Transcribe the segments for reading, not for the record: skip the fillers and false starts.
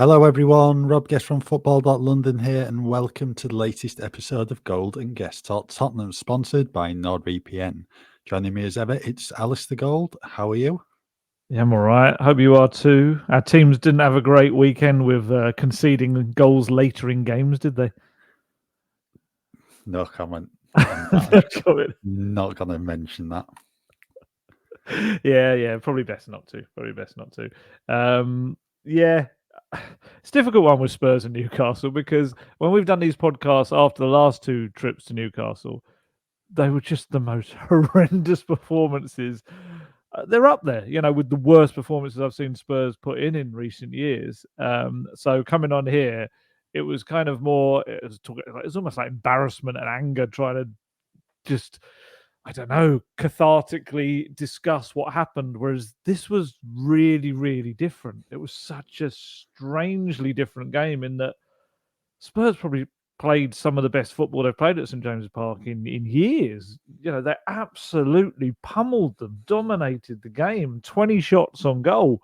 Hello everyone, Rob Guest from football.london here, and welcome to the latest episode of Gold Guest Talk Tottenham, sponsored by NordVPN. Joining me as ever, it's Alasdair Gold. How are you? Yeah, I'm all right. Hope you are too. Our teams didn't have a great weekend with conceding goals later in games, did they? No comment. No comment. Not going to mention that. Yeah, probably best not to. Yeah, it's a difficult one with Spurs and Newcastle because when we've done these podcasts after the last two trips to Newcastle, they were just the most horrendous performances. They're up there, with the worst performances I've seen Spurs put in recent years. So coming on here, it was kind of more. It was almost like embarrassment and anger, trying to just, I don't know, cathartically discuss what happened. Whereas this was really, really different. It was such a strangely different game in that Spurs probably played some of the best football they've played at St James's Park in years. They absolutely pummeled them, dominated the game, 20 shots on goal.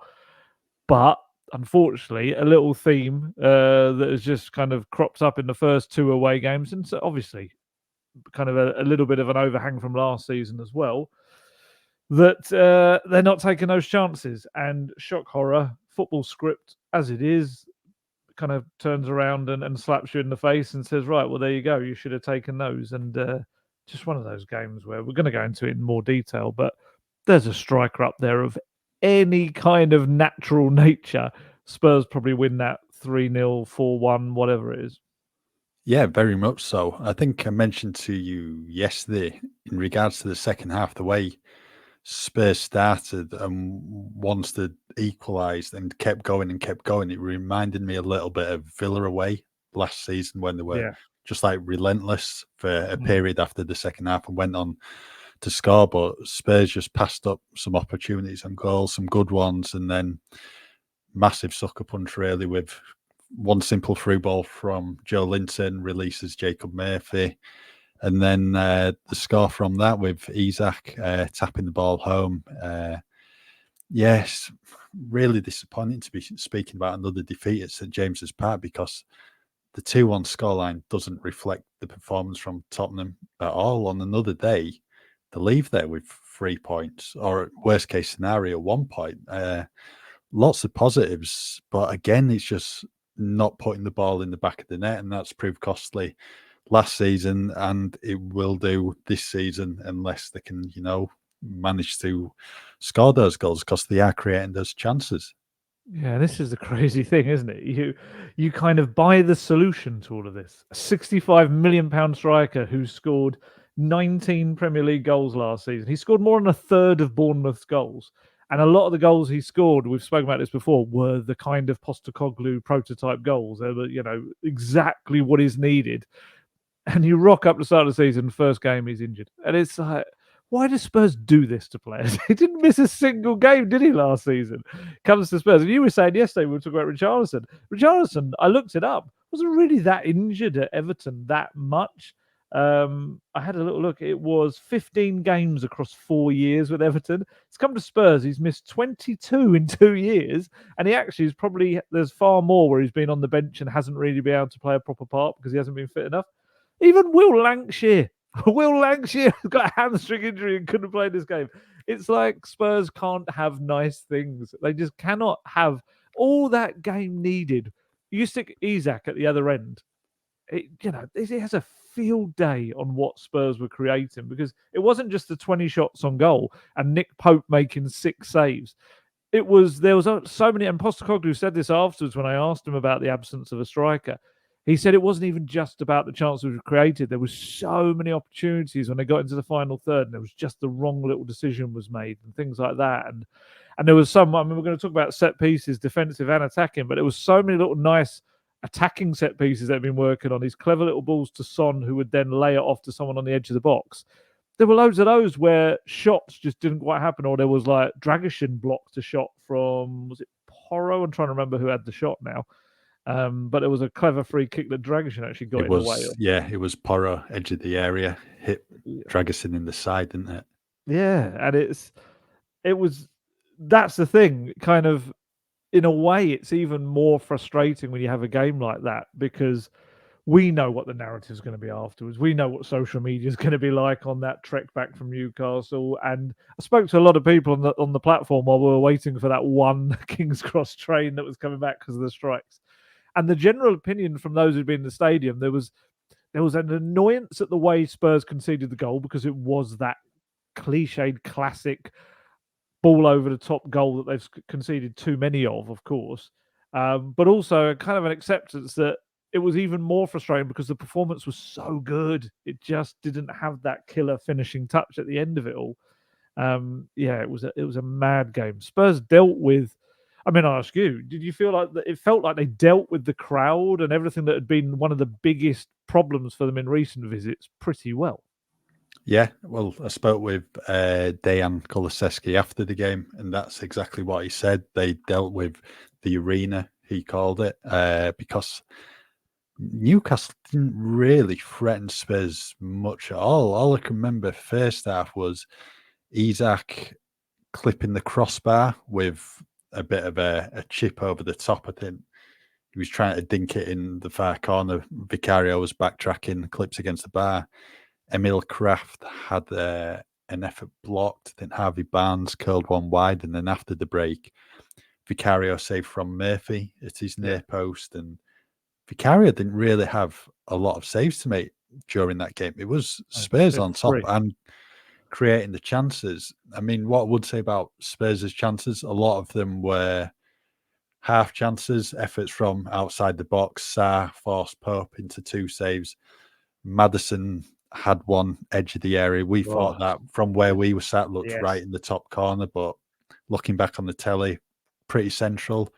But unfortunately, a little theme that has just kind of cropped up in the first two away games, and so obviously kind of a little bit of an overhang from last season as well, that they're not taking those chances. And shock horror, football script as it is, kind of turns around and slaps you in the face and says, right, well, there you go. You should have taken those. And just one of those games where we're going to go into it in more detail, but there's a striker up there of any kind of natural nature. Spurs probably win that 3-0, 4-1, whatever it is. Yeah, very much so. I think I mentioned to you yesterday in regards to the second half, the way Spurs started and once they equalised and kept going, it reminded me a little bit of Villa away last season when they were just like relentless for a period after the second half and went on to score. But Spurs just passed up some opportunities and goals, some good ones, and then massive sucker punch really with one simple through ball from Joe Linton releases Jacob Murphy. And then the score from that with Isak tapping the ball home. Yes, really disappointing to be speaking about another defeat at St James's Park because the 2-1 scoreline doesn't reflect the performance from Tottenham at all. On another day, they leave there with 3 points, or worst case scenario, 1 point. Lots of positives, but again, it's just not putting the ball in the back of the net, and that's proved costly last season, and it will do this season unless they can, manage to score those goals because they are creating those chances. Yeah, this is the crazy thing, isn't it? You kind of buy the solution to all of this. A £65 million striker who scored 19 Premier League goals last season. He scored more than a third of Bournemouth's goals. And a lot of the goals he scored, we've spoken about this before, were the kind of Postecoglou prototype goals. They were, exactly what is needed. And you rock up the start of the season, first game he's injured. And it's like, why do Spurs do this to players? He didn't miss a single game, did he, last season? Comes to Spurs. And you were saying yesterday, we were talking about Richarlison. Richarlison, I looked it up, wasn't really that injured at Everton that much. I had a little look. It was 15 games across 4 years with Everton. He's come to Spurs. He's missed 22 in 2 years. And he actually is probably, there's far more where he's been on the bench and hasn't really been able to play a proper part because he hasn't been fit enough. Even Will Lancashire got a hamstring injury and couldn't play this game. It's like Spurs can't have nice things. They just cannot have all that game needed. You stick Isak at the other end. It has a field day on what Spurs were creating because it wasn't just the 20 shots on goal and Nick Pope making 6 saves. There was so many, and Postecoglou said this afterwards when I asked him about the absence of a striker. He said it wasn't even just about the chances we created. There was so many opportunities when they got into the final third, and there was just the wrong little decision was made and things like that. And there was some. I mean, we're going to talk about set pieces, defensive and attacking, but there was so many little nice attacking set pieces they've been working on. These clever little balls to Son, who would then lay it off to someone on the edge of the box. There were loads of those where shots just didn't quite happen, or there was like Dragusin blocked a shot from, was it Porro? I'm trying to remember who had the shot now. But it was a clever free kick that Dragusin actually got in the way of. Yeah, it was Porro, edge of the area, hit Dragusin in the side, didn't it? Yeah, and that's the thing. Kind of, in a way, it's even more frustrating when you have a game like that, because we know what the narrative is going to be afterwards. We know what social media is going to be like on that trek back from Newcastle. And I spoke to a lot of people on the platform while we were waiting for that one King's Cross train that was coming back because of the strikes. And the general opinion from those who'd been in the stadium, there was an annoyance at the way Spurs conceded the goal, because it was that cliched classic ball over the top goal that they've conceded too many of course. But also kind of an acceptance that it was even more frustrating because the performance was so good. It just didn't have that killer finishing touch at the end of it all. It was a mad game. Spurs dealt with. I mean, I ask you, did you feel like that? It felt like they dealt with the crowd and everything that had been one of the biggest problems for them in recent visits pretty well. Yeah, well, I spoke with Dejan Kulusevski after the game, and that's exactly what he said. They dealt with the arena, he called it, because Newcastle didn't really threaten Spurs much at all. All I can remember first half was Isak clipping the crossbar with a bit of a chip over the top. I think he was trying to dink it in the far corner. Vicario was backtracking, clips against the bar. Emil Kraft had an effort blocked. Then Harvey Barnes curled one wide, and then after the break, Vicario saved from Murphy at his near post, and Vicario didn't really have a lot of saves to make during that game. It was Spurs on top and creating the chances. I mean, what I would say about Spurs' chances, a lot of them were half chances, efforts from outside the box. Sarr forced Pope into 2 saves. Maddison had one edge of the area. We thought that from where we were sat looked right in the top corner, but looking back on the telly, pretty central.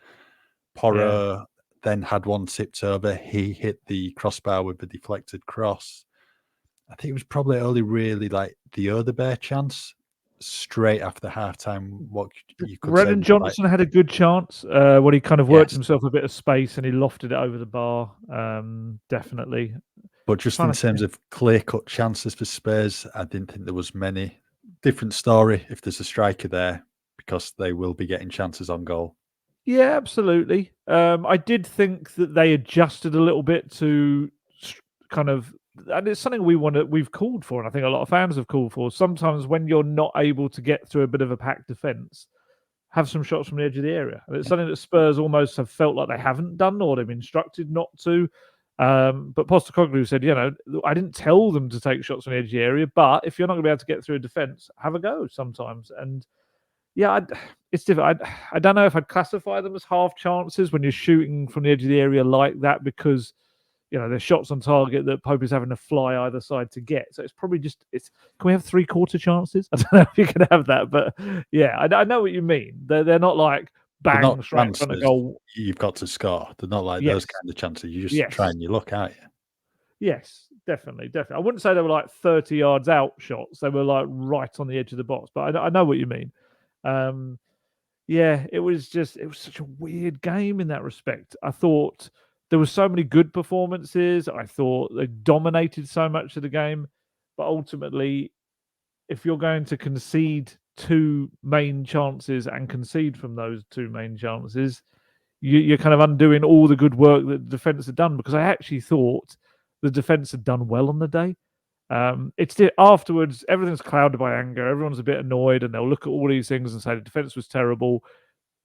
Porro then had one tipped over. He hit the crossbar with a deflected cross. I think it was probably only really like the Alasdair chance straight after halftime. What you could Brennan say, Johnson had a good chance when he kind of worked himself a bit of space and he lofted it over the bar. Definitely. But just in terms of clear-cut chances for Spurs, I didn't think there was many. Different story if there's a striker there, because they will be getting chances on goal. Yeah, absolutely. I did think that they adjusted a little bit to kind of, and it's something we've called for, and I think a lot of fans have called for. Sometimes when you're not able to get through a bit of a packed defence, have some shots from the edge of the area. And it's something that Spurs almost have felt like they haven't done, or they've been instructed not to. But Postecoglou said, I didn't tell them to take shots from the edge of the area, but if you're not going to be able to get through a defence, have a go sometimes. And it's different. I don't know if I'd classify them as half chances when you're shooting from the edge of the area like that, because there's shots on target that Pope is having to fly either side to get. So it's probably just can we have 3/4 chances? I don't know if you can have that, but I know what you mean. They're not like bang straight in front of goal. You've got to score. They're not like those kind of chances. You just try and you look at you. Yes, definitely. I wouldn't say they were like 30 yards out shots. They were like right on the edge of the box. But I know what you mean. It was such a weird game in that respect. I thought there were so many good performances. I thought they dominated so much of the game. But ultimately, if you're going to concede 2 main chances and concede from those 2 main chances, you're kind of undoing all the good work that the defence had done, because I actually thought the defence had done well on the day. Afterwards, everything's clouded by anger. Everyone's a bit annoyed, and they'll look at all these things and say the defence was terrible.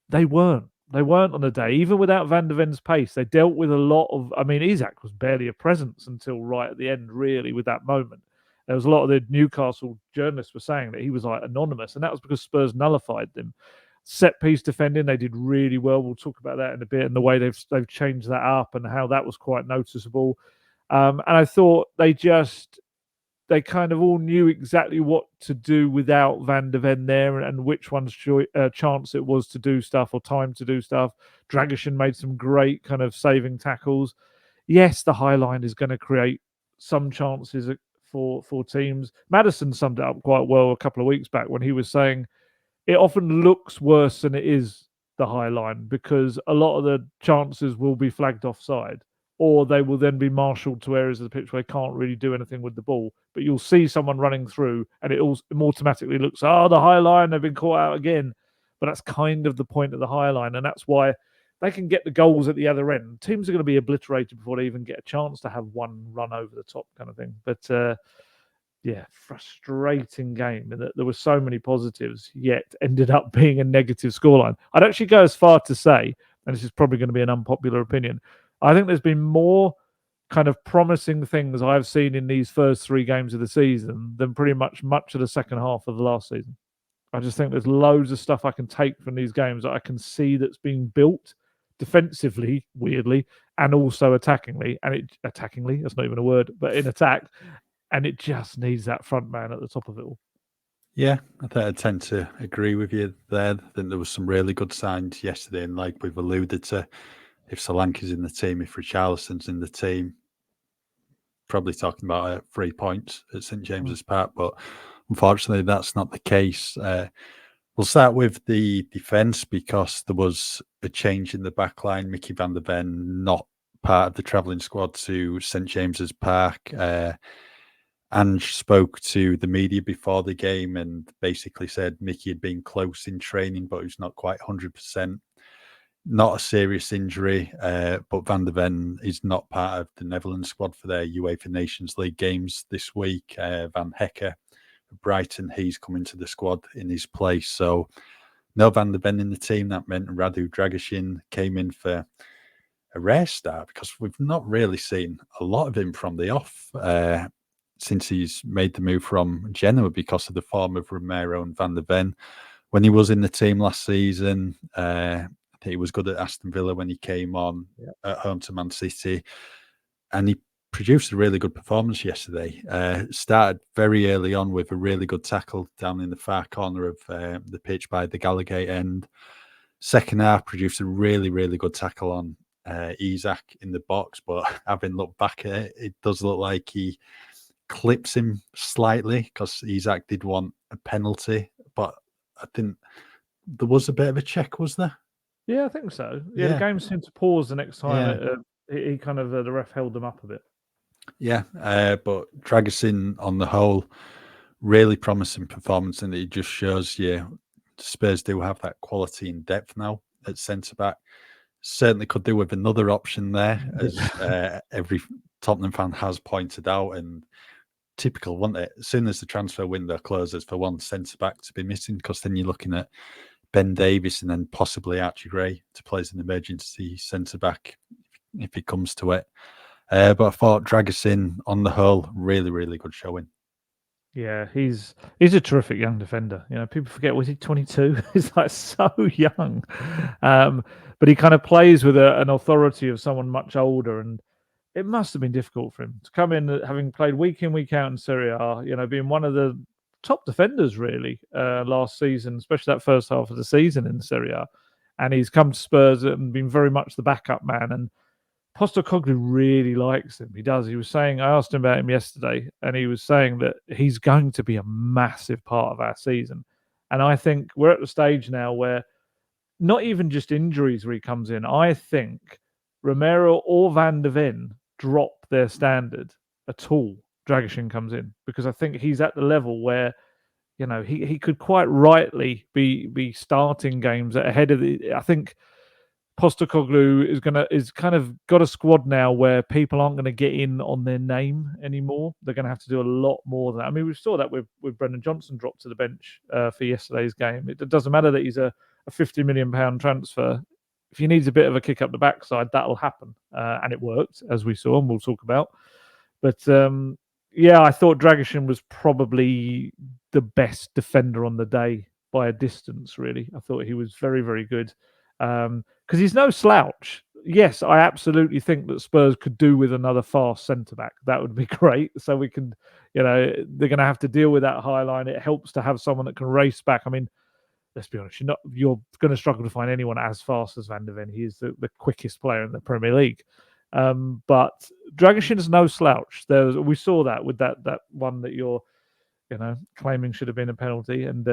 They weren't. They weren't on the day. Even without Van de Ven's pace, they dealt with a lot of. I mean, Isak was barely a presence until right at the end, really, with that moment. There was a lot of the Newcastle journalists were saying that he was like anonymous, and that was because Spurs nullified them. Set piece defending, they did really well. We'll talk about that in a bit, and the way they've changed that up and how that was quite noticeable. And I thought they kind of all knew exactly what to do without Van de Ven there, and which one's chance it was to do stuff or time to do stuff. Dragusin made some great kind of saving tackles. Yes, the high line is going to create some chances for teams. Maddison summed it up quite well a couple of weeks back when he was saying it often looks worse than it is, the high line, because a lot of the chances will be flagged offside, or they will then be marshalled to areas of the pitch where they can't really do anything with the ball. But you'll see someone running through and it automatically looks, the high line, they've been caught out again. but that's kind of the point of the high line, and that's why they can get the goals at the other end. Teams are going to be obliterated before they even get a chance to have one run over the top kind of thing. But yeah, frustrating game in that there were so many positives, yet ended up being a negative scoreline. I'd actually go as far to say, and this is probably going to be an unpopular opinion, I think there's been more kind of promising things I've seen in these first 3 games of the season than pretty much of the second half of the last season. I just think there's loads of stuff I can take from these games that I can see that's being built defensively, weirdly, and also attackingly. And attackingly, that's not even a word, but in attack. And it just needs that front man at the top of it all. Yeah, I think I tend to agree with you there. I think there was some really good signs yesterday, and like we've alluded to, if Solanke's in the team, if Richarlison's in the team, probably talking about 3 points at St James's Park, but unfortunately that's not the case. We'll start with the defence because there was a change in the back line. Mickey van der Ven not part of the travelling squad to St James's Park. Ange spoke to the media before the game and basically said Mickey had been close in training, but he was not quite 100%. Not a serious injury, but Van der Ven is not part of the Netherlands squad for their UEFA Nations League games this week. Van Hecker, Brighton, he's coming to the squad in his place. So no Van der Ven in the team. That meant Radu Dragusin came in for a rare start because we've not really seen a lot of him from the off since he's made the move from Genoa because of the form of Romero and Van der Ven. When he was in the team last season, I think he was good at Aston Villa when he came on at home to Man City. And he produced a really good performance yesterday. Started very early on with a really good tackle down in the far corner of the pitch by the Gallagher end. Second half, produced a really, really good tackle on Isak in the box. But having looked back at it, it does look like he clips him slightly because Isak did want a penalty. But I think there was a bit of a check, was there? Yeah, I think so. Yeah, the game seemed to pause the next time. He kind of, the ref held them up a bit. Yeah, but Dragusin on the whole, really promising performance, and it just shows you Spurs do have that quality and depth now at centre back. Certainly could do with another option there, as every Tottenham fan has pointed out. And typical, wasn't it? As soon as the transfer window closes, for one centre back to be missing, because then you're looking at Ben Davies and then possibly Archie Gray to play as an emergency centre back if it comes to it. But I thought Dragusin, on the whole, really, really good showing. Yeah, he's a terrific young defender. You know, people forget, was he 22? He's like so young. But he kind of plays with an authority of someone much older, and it must have been difficult for him to come in having played week in, week out in Serie A, you know, being one of the top defenders really last season, especially that first half of the season in Serie A. And he's come to Spurs and been very much the backup man. And Postecoglou really likes him. He does. He was saying, I asked him about him yesterday, and he was saying that he's going to be a massive part of our season. And I think we're at the stage now where not even just injuries where he comes in. I think Romero or Van der Ven drop their standard at all. Dragusin comes in because I think he's at the level where, you know, he could quite rightly be starting games ahead of the. I think Postecoglou is kind of got a squad now where people aren't going to get in on their name anymore. They're going to have to do a lot more than that. I mean, we saw that with Brennan Johnson dropped to the bench for yesterday's game. It doesn't matter that he's a £50 million transfer. If he needs a bit of a kick up the backside, that'll happen. And it worked, as we saw, and we'll talk about. But yeah, I thought Dragusin was probably the best defender on the day by a distance, really. I thought he was very, very good. Because he's no slouch. Yes, I absolutely think that Spurs could do with another fast centre-back. That would be great. So we can, you know, they're going to have to deal with that high line. It helps to have someone that can race back. I mean, let's be honest, you're going to struggle to find anyone as fast as Van der Ven. He is the quickest player in the Premier League. But Dragusin is no slouch. We saw that with that one that you're, you know, claiming should have been a penalty and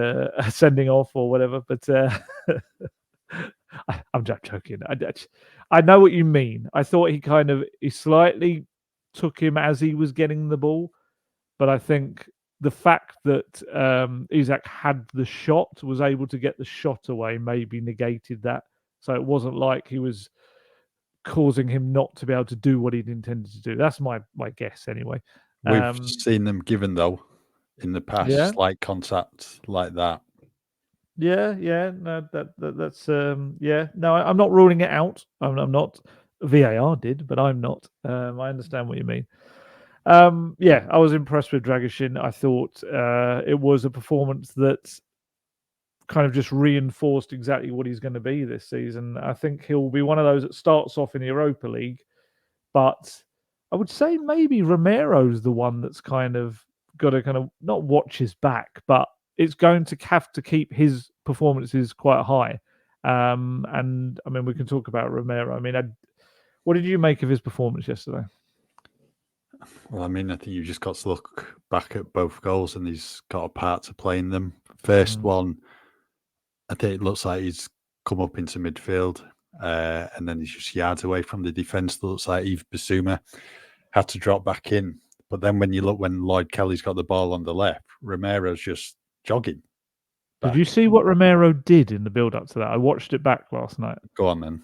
sending off or whatever. But I'm just joking. I know what you mean. I thought he slightly took him as he was getting the ball, but I think the fact that Isak had the shot, was able to get the shot away, maybe negated that. So it wasn't like he was causing him not to be able to do what he'd intended to do. That's my guess anyway. We've seen them given, though, in the past, Yeah. slight contact like that. Yeah, no, that's yeah. No, I'm not ruling it out. I'm not. VAR did, but I'm not. I understand what you mean. Yeah, I was impressed with Dragusin. I thought it was a performance that kind of just reinforced exactly what he's going to be this season. I think he'll be one of those that starts off in the Europa League, but I would say maybe Romero's the one that's kind of got to kind of not watch his back, but it's going to have to keep his performances quite high. And I mean, we can talk about Romero. I mean, what did you make of his performance yesterday? Well, I mean, I think you've just got to look back at both goals, and he's got a part to play in them. First one, I think it looks like he's come up into midfield, and then he's just yards away from the defence. Looks like Yves Bissouma had to drop back in. But then when you look, when Lloyd Kelly's got the ball on the left, Romero's just jogging back. Did you see what Romero did in the build-up to that? I watched it back last night. Go on, then.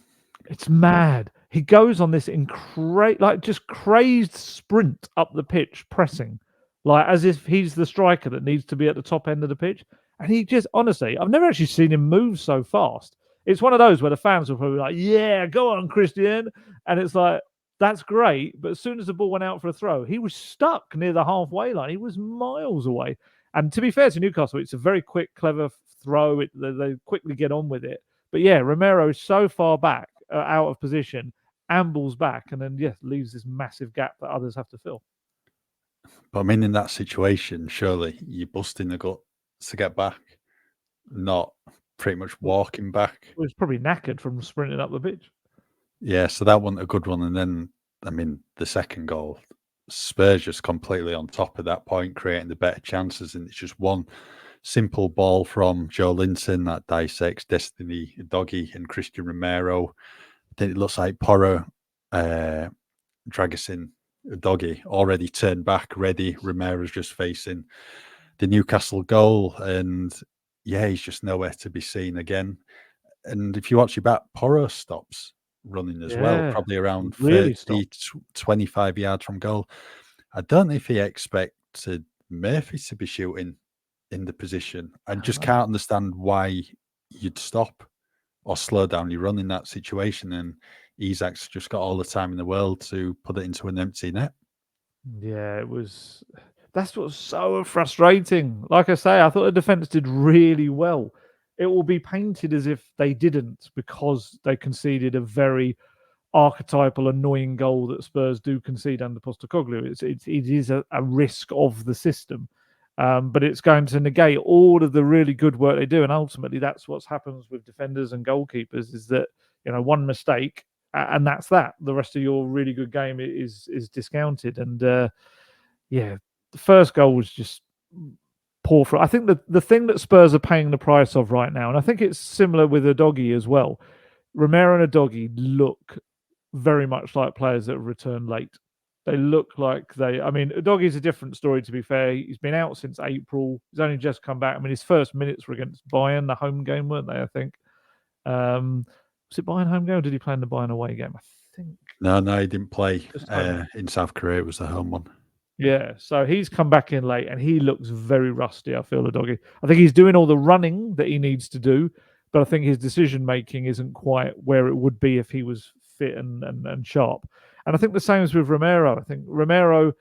It's mad. He goes on this just crazed sprint up the pitch, pressing, like as if he's the striker that needs to be at the top end of the pitch. And he just, honestly, I've never actually seen him move so fast. It's one of those where the fans were probably like, "Yeah, go on, Christian," and it's like, that's great. But as soon as the ball went out for a throw, he was stuck near the halfway line. He was miles away. And to be fair to Newcastle, it's a very quick, clever throw. They quickly get on with it. But yeah, Romero is so far back, out of position, ambles back, and then leaves this massive gap that others have to fill. But I mean, in that situation, surely you're busting the gut to get back, not pretty much walking back. He was probably knackered from sprinting up the pitch. Yeah, so that wasn't a good one. And then, I mean, the second goal, Spurs just completely on top at that point, creating the better chances. And it's just one simple ball from Joe Linton that dissects Destiny Udogie and Christian Romero. Then it looks like Porro, Dragusin, Udogie already turned back, ready. Romero's just facing the Newcastle goal. And yeah, he's just nowhere to be seen again. And if you watch it back, Porro stops running as well, probably around really 30, 25 yards from goal. I don't know if he expected Murphy to be shooting in the position. I just can't understand why you'd stop or slow down your run in that situation. And Isak's just got all the time in the world to put it into an empty net. Yeah, that's what's so frustrating. Like I say, I thought the defence did really well. It will be painted as if they didn't because they conceded a very archetypal, annoying goal that Spurs do concede under Postecoglou. It is a risk of the system, but it's going to negate all of the really good work they do. And ultimately, that's what happens with defenders and goalkeepers: is that one mistake and that's that. The rest of your really good game is discounted. And the first goal was just poor for. I think the thing that Spurs are paying the price of right now, and I think it's similar with Udogie as well. Romero and Udogie look very much like players that have returned late. They look like Udogie's a different story, to be fair. He's been out since April. He's only just come back. I mean, his first minutes were against Bayern, the home game, weren't they, I think? Was it Bayern home game or did he play in the Bayern away game? I think. No, he didn't play in South Korea. It was the home one. Yeah, so he's come back in late and he looks very rusty, I feel, Udogie. I think he's doing all the running that he needs to do, but I think his decision-making isn't quite where it would be if he was fit and sharp. And I think the same is with Romero. I think Romero,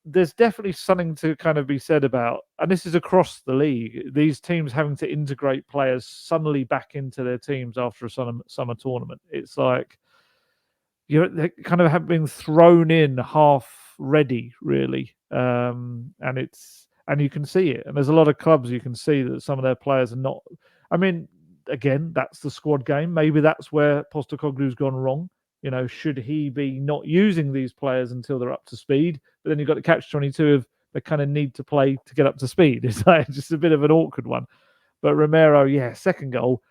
there's definitely something to kind of be said about, and this is across the league, these teams having to integrate players suddenly back into their teams after a summer tournament. It's like they kind of have been thrown in half ready, really, and you can see it. And there's a lot of clubs you can see that some of their players are not. I mean, again, that's the squad game. Maybe that's where Postecoglou's gone wrong. Should he be not using these players until they're up to speed? But then you've got the catch-22 of they kind of need to play to get up to speed. It's like just a bit of an awkward one. But Romero, second goal,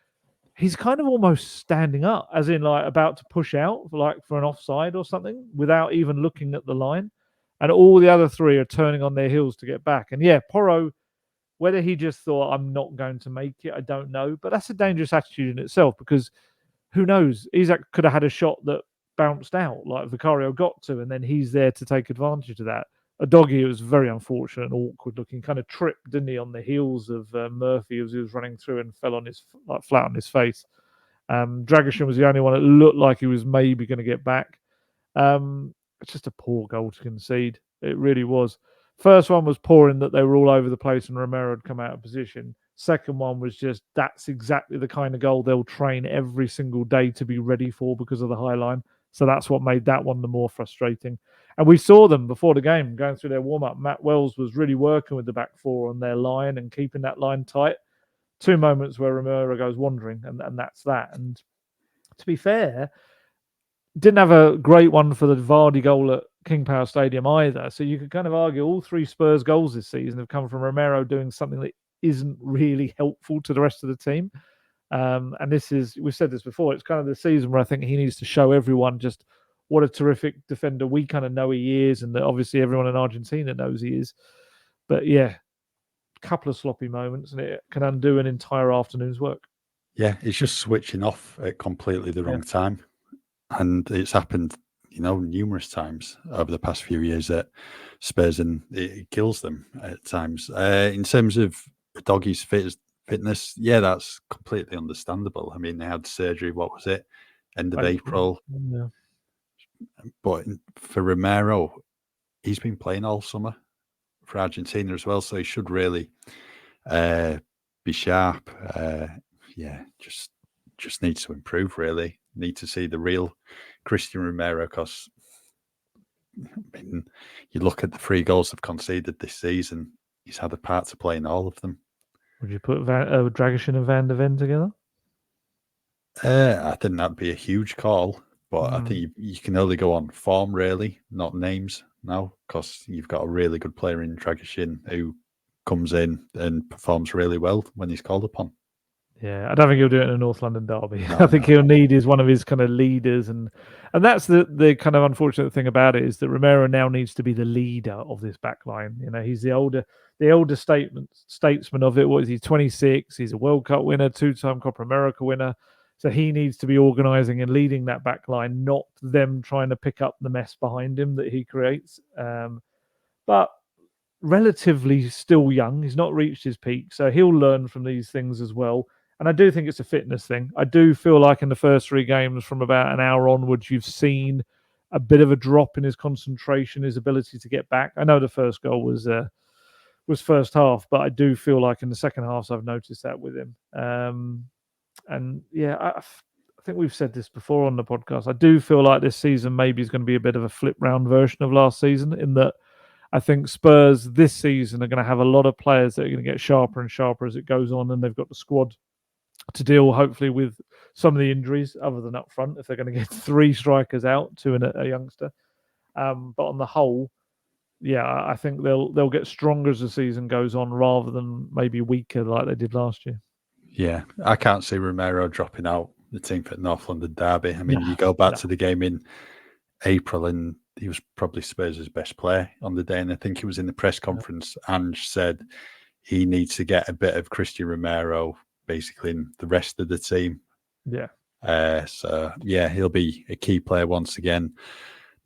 he's kind of almost standing up, as in like about to push out for an offside or something without even looking at the line. and all the other three are turning on their heels to get back. And yeah, Porro, whether he just thought, I'm not going to make it, I don't know. But that's a dangerous attitude in itself, because who knows? Isak could have had a shot that bounced out like Vicario got to, and then he's there to take advantage of that. A doggy, it was very unfortunate and awkward looking, kind of tripped, didn't he, on the heels of Murphy as he was running through and fell on his flat on his face. Dragusin was the only one that looked like he was maybe going to get back. It's just a poor goal to concede. It really was. First one was poor in that they were all over the place and Romero had come out of position. Second one was just, that's exactly the kind of goal they'll train every single day to be ready for because of the high line. So that's what made that one the more frustrating. And we saw them before the game going through their warm-up. Matt Wells was really working with the back four on their line and keeping that line tight. 2 moments where Romero goes wandering, and that's that. And to be fair, didn't have a great one for the Vardy goal at King Power Stadium either. So you could kind of argue all 3 Spurs goals this season have come from Romero doing something that isn't really helpful to the rest of the team. And this is, we've said this before, it's kind of the season where I think he needs to show everyone just what a terrific defender we kind of know he is, and that obviously everyone in Argentina knows he is. But yeah, a couple of sloppy moments and it can undo an entire afternoon's work. Yeah, it's just switching off at completely the wrong time. And it's happened, numerous times over the past few years at Spurs, and it kills them at times. In terms of Doggy's fitness, yeah, that's completely understandable. I mean, they had surgery, what was it, end of April? Yeah. But for Romero, he's been playing all summer for Argentina as well, so he should really be sharp. Yeah, just needs to improve, really. Need to see the real Christian Romero, because I mean, you look at the 3 goals they've conceded this season, he's had a part to play in all of them. Would you put Dragusin and Van de Ven together? I think that'd be a huge call, but I think you can only go on form, really, not names now, because you've got a really good player in Dragusin who comes in and performs really well when he's called upon. Yeah, I don't think he'll do it in a North London derby. No, I think he'll need is one of his kind of leaders, and that's the kind of unfortunate thing about it, is that Romero now needs to be the leader of this back line. He's the older statesman of it. What is he? 26. He's a World Cup winner, 2-time Copa America winner. So he needs to be organising and leading that back line, not them trying to pick up the mess behind him that he creates. But relatively still young. He's not reached his peak, so he'll learn from these things as well. And I do think it's a fitness thing. I do feel like in the first 3 games, from about an hour onwards, you've seen a bit of a drop in his concentration, his ability to get back. I know the first goal was first half, but I do feel like in the second half, I've noticed that with him. And yeah, I think we've said this before on the podcast. I do feel like this season maybe is going to be a bit of a flip round version of last season, in that I think Spurs this season are going to have a lot of players that are going to get sharper and sharper as it goes on, and they've got the squad to deal, hopefully, with some of the injuries, other than up front, if they're going to get 3 strikers out, 2 and a youngster. But on the whole, yeah, I think they'll get stronger as the season goes on, rather than maybe weaker like they did last year. Yeah, I can't see Romero dropping out the team for North London derby. I mean, you go back to the game in April, and he was probably Spurs' best player on the day. And I think he was in the press conference, Ange said he needs to get a bit of Christian Romero basically in the rest of the team. Yeah. So, yeah, he'll be a key player once again.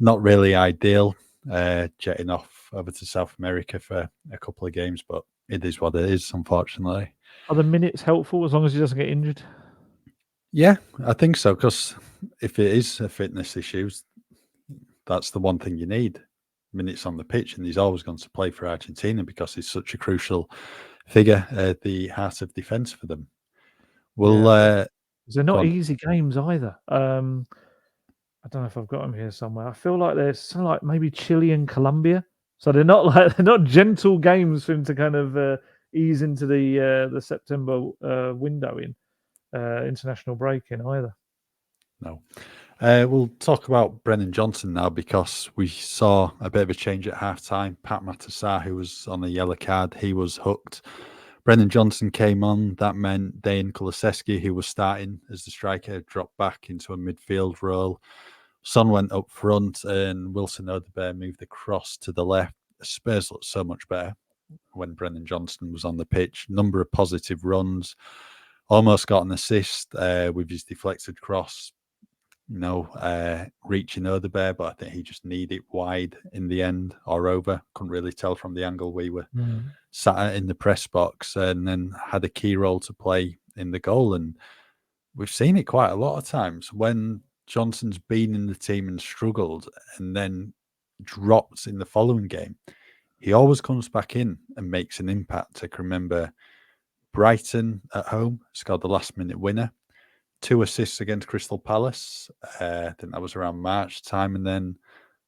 Not really ideal jetting off over to South America for a couple of games, but it is what it is, unfortunately. Are the minutes helpful as long as he doesn't get injured? Yeah, I think so, because if it is a fitness issue, that's the one thing you need. Minutes on the pitch, and he's always going to play for Argentina because he's such a crucial figure at the heart of defence for them. Well, they're not easy games either. I don't know if I've got them here somewhere. I feel like there's something like maybe Chile and Colombia, so they're not gentle games for him to kind of ease into the September window in international break in either. No. We'll talk about Brennan Johnson now, because we saw a bit of a change at half-time. Pat Matassar, who was on a yellow card, he was hooked. Brennan Johnson came on. That meant Dejan Kulusevski, who was starting as the striker, dropped back into a midfield role. Son went up front and Wilson Odebear moved across to the left. Spurs looked so much better when Brennan Johnson was on the pitch. Number of positive runs. Almost got an assist with his deflected cross, reaching Odebear, but I think he just needed it wide in the end or over. Couldn't really tell from the angle we were sat in the press box, and then had a key role to play in the goal. And we've seen it quite a lot of times when Johnson's been in the team and struggled and then dropped in the following game. He always comes back in and makes an impact. I can remember Brighton at home scored the last minute winner. 2 assists against Crystal Palace. I think that was around March time. And then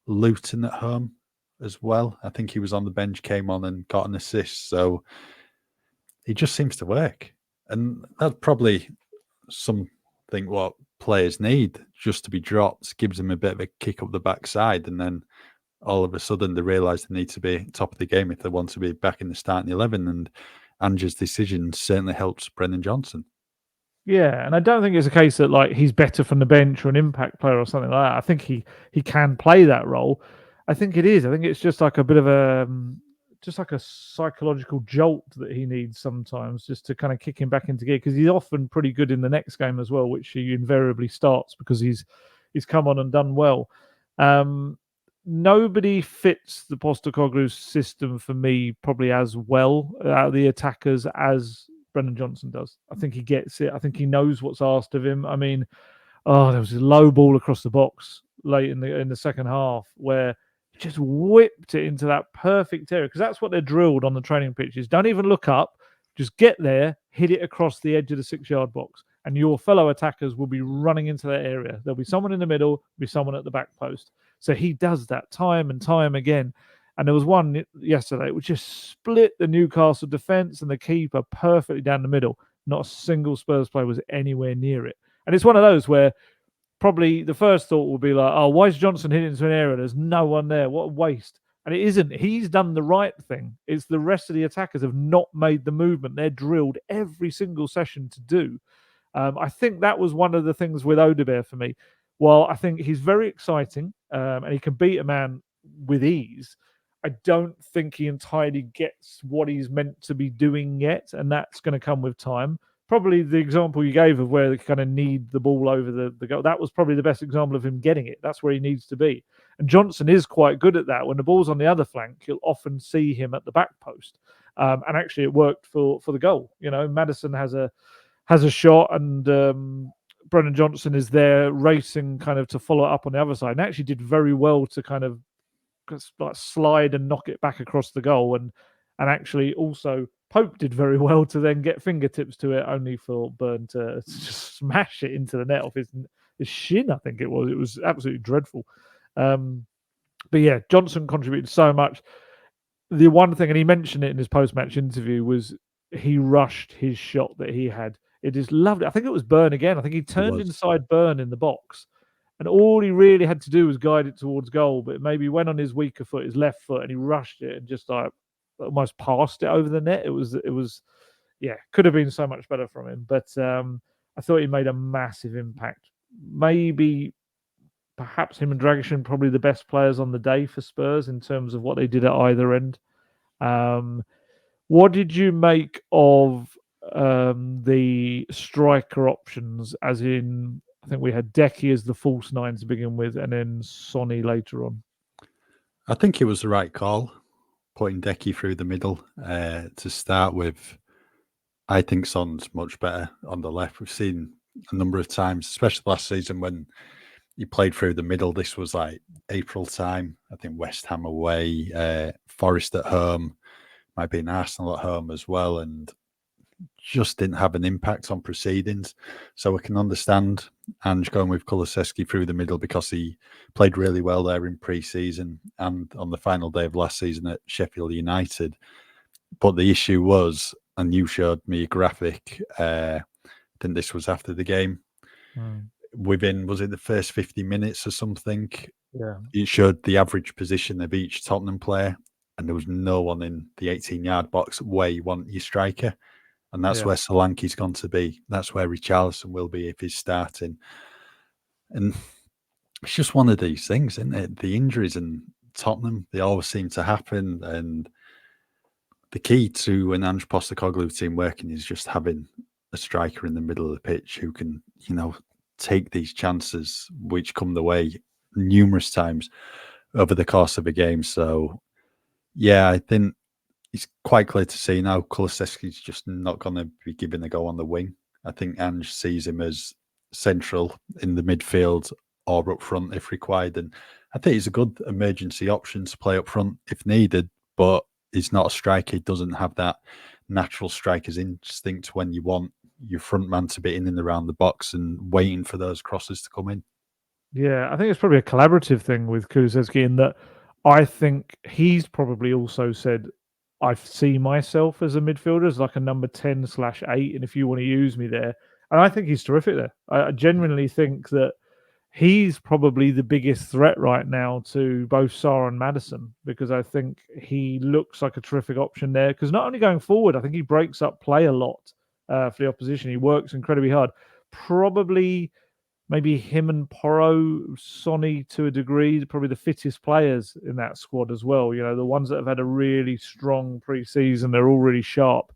Luton at home as well. I think he was on the bench, came on and got an assist. So he just seems to work. And that's probably something what players need, just to be dropped, gives them a bit of a kick up the backside. And then all of a sudden they realise they need to be top of the game if they want to be back in the starting 11. And Ange's decision certainly helps Brennan Johnson. Yeah, and I don't think it's a case that like he's better from the bench or an impact player or something like that. I think he can play that role. I think it is. I think it's just like a bit of a psychological jolt that he needs sometimes, just to kind of kick him back into gear, because he's often pretty good in the next game as well, which he invariably starts because he's come on and done well. Nobody fits the Postecoglou's system for me probably as well out of the attackers as Brennan Johnson does. I think he gets it. I think he knows what's asked of him. I mean, there was a low ball across the box late in the second half where he just whipped it into that perfect area, because that's what they're drilled on the training pitches. Don't even look up. Just get there, hit it across the edge of the 6-yard box, and your fellow attackers will be running into that area. There'll be someone in the middle, be someone at the back post. So he does that time and time again. And there was one yesterday which just split the Newcastle defence and the keeper perfectly down the middle. Not a single Spurs player was anywhere near it. And it's one of those where probably the first thought will be like, oh, why is Johnson hitting into an area? There's no one there. What a waste. And it isn't. He's done the right thing. It's the rest of the attackers have not made the movement they're drilled every single session to do. I think that was one of the things with Odebear for me. While I think he's very exciting and he can beat a man with ease, I don't think he entirely gets what he's meant to be doing yet, and that's going to come with time. Probably the example you gave of where they kind of need the ball over the goal, that was probably the best example of him getting it. That's where he needs to be. And Johnson is quite good at that. When the ball's on the other flank, you'll often see him at the back post. And actually it worked for the goal. You know, Maddison has a shot, and Brennan Johnson is there racing kind of to follow up on the other side, and actually did very well to kind of like slide and knock it back across the goal, and actually also Pope did very well to then get fingertips to it, only for Burn to just smash it into the net off his shin. I think it was absolutely dreadful. But yeah, Johnson contributed so much. The one thing, and he mentioned it in his post-match interview, was he rushed his shot that he had. It is lovely. I think it was Burn again. I think he turned inside Burn in the box, and all he really had to do was guide it towards goal, but maybe went on his weaker foot, his left foot, and he rushed it and just like almost passed it over the net. It was could have been so much better from him. But I thought he made a massive impact. Perhaps him and Dragusin probably the best players on the day for Spurs in terms of what they did at either end. What did you make of the striker options, as in, I think we had Decky as the false 9 to begin with, and then Sonny later on? I think it was the right call, putting Decky through the middle to start with. I think Son's much better on the left. We've seen a number of times, especially last season when he played through the middle. This was like April time. I think West Ham away, Forest at home, might be an Arsenal at home as well, and just didn't have an impact on proceedings. So we can understand Ange going with Kulusevski through the middle, because he played really well there in pre-season and on the final day of last season at Sheffield United. But the issue was, and you showed me a graphic, I think this was after the game, within, was it the first 50 minutes or something? Yeah. It showed the average position of each Tottenham player, and there was no one in the 18-yard box where you want your striker. And that's where Solanke's gone to be. That's where Richarlison will be if he's starting. And it's just one of these things, isn't it? The injuries in Tottenham, they always seem to happen, and the key to an Ange Postecoglou team working is just having a striker in the middle of the pitch who can, take these chances which come the way numerous times over the course of a game. So, yeah, I think it's quite clear to see now Kulusevski's just not going to be given a go on the wing. I think Ange sees him as central in the midfield or up front if required. And I think he's a good emergency option to play up front if needed, but he's not a striker. He doesn't have that natural striker's instinct when you want your front man to be in and around the box and waiting for those crosses to come in. Yeah, I think it's probably a collaborative thing with Kulusevski in that I think he's probably also said, I see myself as a midfielder, as like a number 10/8, and if you want to use me there. And I think he's terrific there. I genuinely think that he's probably the biggest threat right now to both Sarr and Maddison, because I think he looks like a terrific option there. Because not only going forward, I think he breaks up play a lot for the opposition. He works incredibly hard. Probably maybe him and Porro, Sonny to a degree, probably the fittest players in that squad as well. The ones that have had a really strong pre-season, they're all really sharp.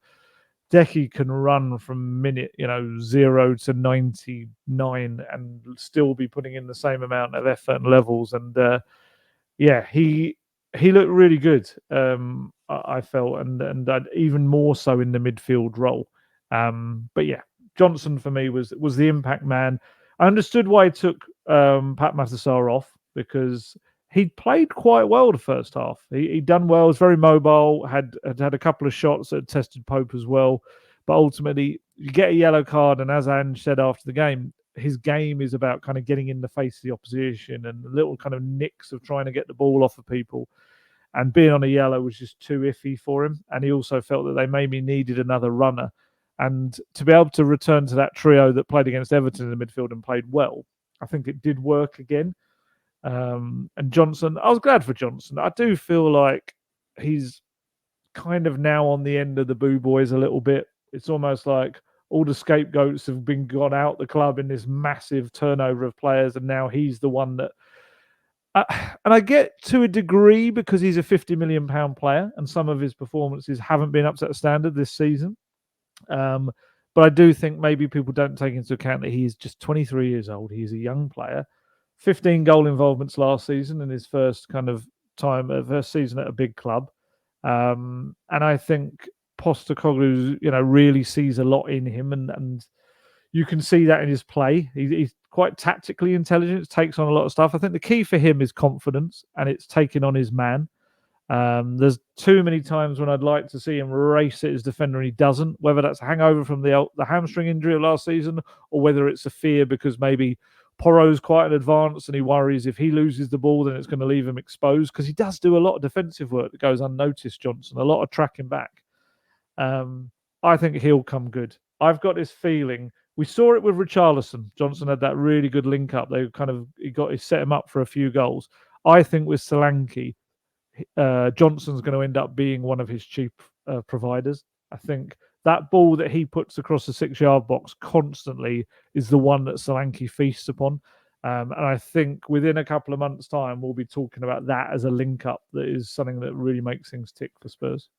Decky can run from minute 0 to 99 and still be putting in the same amount of effort and levels. And he looked really good. I felt, and even more so in the midfield role. But yeah, Johnson for me was the impact man. I understood why he took Pat Matasar off, because he'd played quite well the first half. He'd done well, was very mobile, had a couple of shots that had tested Pope as well. But ultimately, you get a yellow card, and as Ange said after the game, his game is about kind of getting in the face of the opposition and little kind of nicks of trying to get the ball off of people. And being on a yellow was just too iffy for him. And he also felt that they maybe needed another runner. And to be able to return to that trio that played against Everton in the midfield and played well, I think it did work again. And Johnson, I was glad for Johnson. I do feel like he's kind of now on the end of the boo boys a little bit. It's almost like all the scapegoats have been gone out the club in this massive turnover of players, and now he's the one that. And I get to a degree because he's a £50 million player, and some of his performances haven't been up to that standard this season. But I do think maybe people don't take into account that he's just 23 years old. He's a young player. 15 goal involvements last season in his first first season at a big club. And I think Postecoglou, really sees a lot in him, and you can see that in his play. He's quite tactically intelligent, takes on a lot of stuff. I think the key for him is confidence, and it's taking on his man. There's too many times when I'd like to see him race at his defender and he doesn't, whether that's a hangover from the hamstring injury of last season or whether it's a fear because maybe Porro's quite in advance and he worries if he loses the ball then it's going to leave him exposed, because he does do a lot of defensive work that goes unnoticed, Johnson, a lot of tracking back. I think he'll come good. I've got this feeling. We saw it with Richarlison. Johnson had that really good link up. He set him up for a few goals. I think with Solanke, Johnson's going to end up being one of his cheap providers. I think that ball that he puts across the 6-yard box constantly is the one that Solanke feasts upon. And I think within a couple of months' time, we'll be talking about that as a link-up that is something that really makes things tick for Spurs.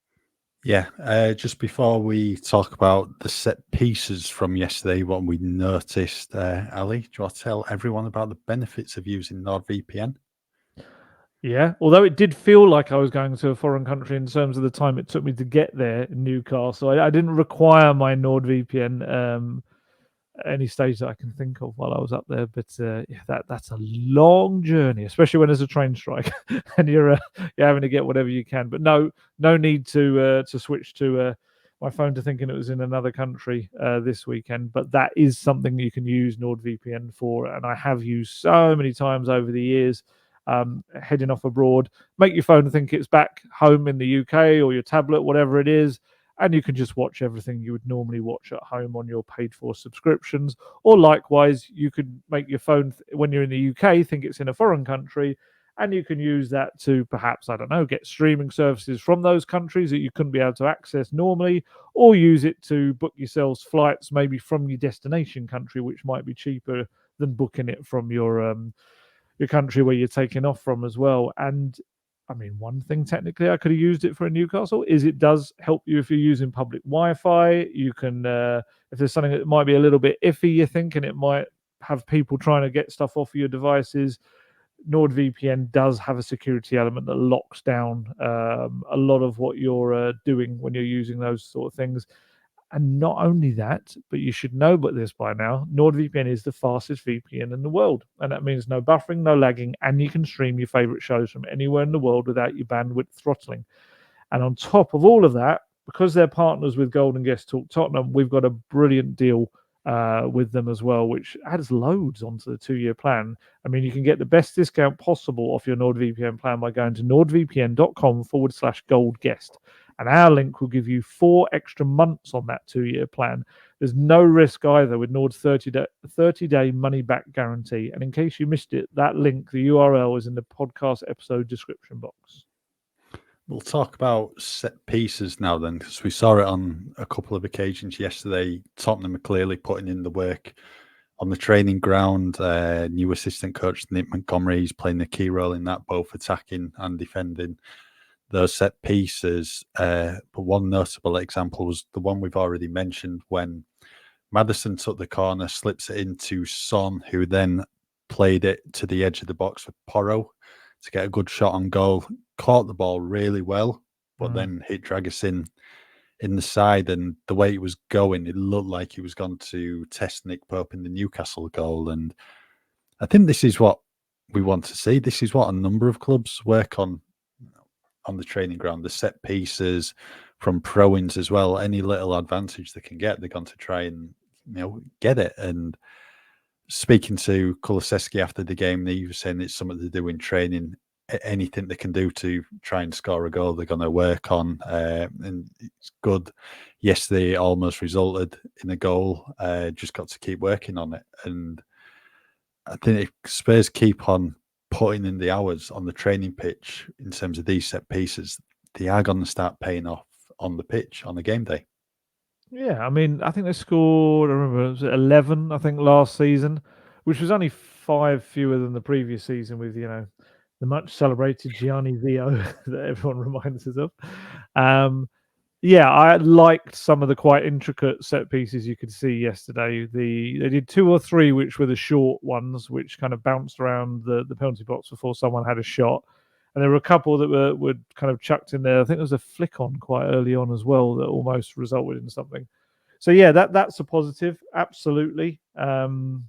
Yeah, just before we talk about the set pieces from yesterday, what we noticed, Ali, do you want to tell everyone about the benefits of using NordVPN? Yeah, although it did feel like I was going to a foreign country in terms of the time it took me to get there in Newcastle. I didn't require my NordVPN at any stage that I can think of while I was up there. But that's a long journey, especially when there's a train strike and you're having to get whatever you can. But no need to switch to my phone to thinking it was in another country this weekend. But that is something you can use NordVPN for, and I have used so many times over the years. Heading off abroad, make your phone think it's back home in the UK or your tablet, whatever it is, and you can just watch everything you would normally watch at home on your paid-for subscriptions. Or likewise, you could make your phone, when you're in the UK, think it's in a foreign country, and you can use that to perhaps, I don't know, get streaming services from those countries that you couldn't be able to access normally, or use it to book yourselves flights maybe from your destination country, which might be cheaper than booking it from your your country where you're taking off from as well. And I mean, one thing technically I could have used it for in Newcastle is it does help you if you're using public Wi-Fi. You can, if there's something that might be a little bit iffy, you're thinking it might have people trying to get stuff off of your devices. NordVPN does have a security element that locks down a lot of what you're doing when you're using those sort of things. And not only that, but you should know about this by now, NordVPN is the fastest VPN in the world. And that means no buffering, no lagging, and you can stream your favorite shows from anywhere in the world without your bandwidth throttling. And on top of all of that, because they're partners with Gold Guest Talk Tottenham, we've got a brilliant deal with them as well, which adds loads onto the 2-year plan. I mean, you can get the best discount possible off your NordVPN plan by going to nordvpn.com/goldguest. And our link will give you 4 extra months on that 2-year plan. There's no risk either with Nord's 30-day money-back guarantee. And in case you missed it, that link, the URL, is in the podcast episode description box. We'll talk about set pieces now then, because we saw it on a couple of occasions yesterday. Tottenham are clearly putting in the work on the training ground. New assistant coach Nick Montgomery is playing a key role in that, both attacking and defending those set pieces. But one notable example was the one we've already mentioned, when Maddison took the corner, slips it into Son, who then played it to the edge of the box for Porro to get a good shot on goal. Caught the ball really well, but then hit Dragusin in the side, and the way it was going, it looked like he was going to test Nick Pope in the Newcastle goal. And I think this is what we want to see. This is what a number of clubs work on the training ground, the set pieces from throw-ins as well. Any little advantage they can get, they're going to try and get it. And speaking to Kulusevski after the game, he was saying it's something to do in training. Anything they can do to try and score a goal, they're going to work on. And it's good. Yesterday, it almost resulted in a goal. Just got to keep working on it. And I think if Spurs keep on putting in the hours on the training pitch in terms of these set pieces, they are going to start paying off on the pitch on the game day. Yeah, I mean, I think they scored, I remember, it was 11, I think, last season, which was only 5 fewer than the previous season with, the much celebrated Gianni Vio that everyone reminds us of. Yeah, I liked some of the quite intricate set pieces you could see yesterday. They did 2 or 3, which were the short ones, which kind of bounced around the penalty box before someone had a shot. And there were a couple that were kind of chucked in there. I think there was a flick on quite early on as well that almost resulted in something. So yeah, that's a positive, absolutely. And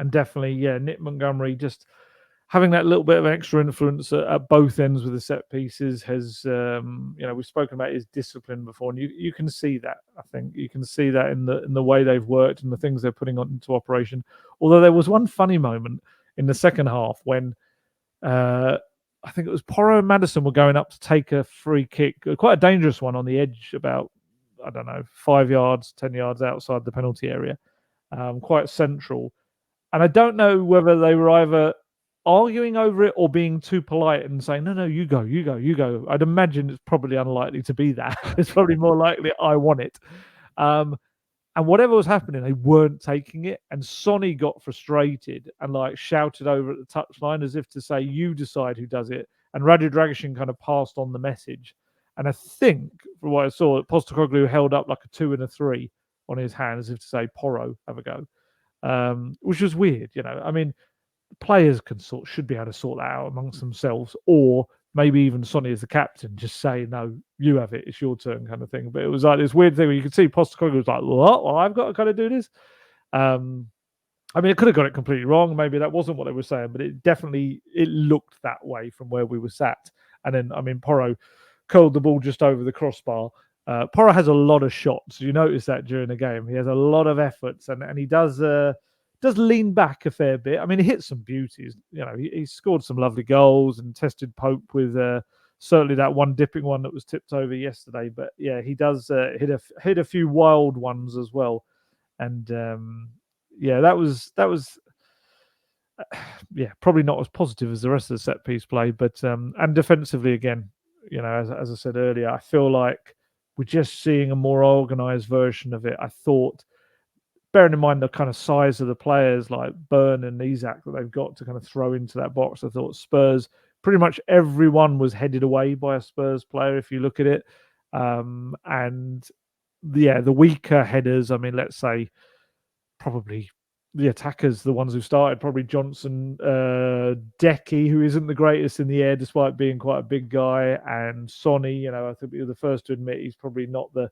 definitely, yeah, Nick Montgomery just having that little bit of extra influence at both ends with the set pieces has, we've spoken about his discipline before, and you can see that. I think you can see that in the way they've worked and the things they're putting into operation. Although there was one funny moment in the second half when I think it was Porro and Maddison were going up to take a free kick, quite a dangerous one on the edge, about 5 yards, 10 yards outside the penalty area, quite central. And I don't know whether they were either arguing over it or being too polite and saying, no, you go. I'd imagine it's probably unlikely to be that. It's probably more likely I want it. And whatever was happening, they weren't taking it. And Sonny got frustrated and shouted over at the touchline as if to say, you decide who does it. And Radu Dragusin kind of passed on the message. And I think, from what I saw, Postecoglou held up like a 2 and a 3 on his hand as if to say, Porro, have a go. Which was weird, I mean, players should be able to sort that out amongst themselves, or maybe even Sonny as the captain just say, no, you have it, it's your turn, kind of thing. But it was like this weird thing where you could see Postecoglou was like, what? Well, I've got to kind of do this. I mean, it could have got it completely wrong. Maybe that wasn't what they were saying, but it looked that way from where we were sat. And then, I mean, Porro curled the ball just over the crossbar. Porro has a lot of shots. You notice that during the game. He has a lot of efforts, and he does lean back a fair bit. I mean, he hits some beauties. He scored some lovely goals and tested Pope with certainly that one dipping one that was tipped over yesterday. But yeah, he does hit a few wild ones as well. And yeah, that was yeah, probably not as positive as the rest of the set piece play. But and defensively again, as I said earlier, I feel like we're just seeing a more organised version of it. I thought bearing in mind the kind of size of the players like Byrne and Isak that they've got to kind of throw into that box, I thought Spurs, pretty much everyone was headed away by a Spurs player if you look at it. And yeah, the weaker headers, I mean, let's say probably the attackers, the ones who started, probably Johnson, Decky, who isn't the greatest in the air despite being quite a big guy, and Sonny, I think you're the first to admit he's probably not the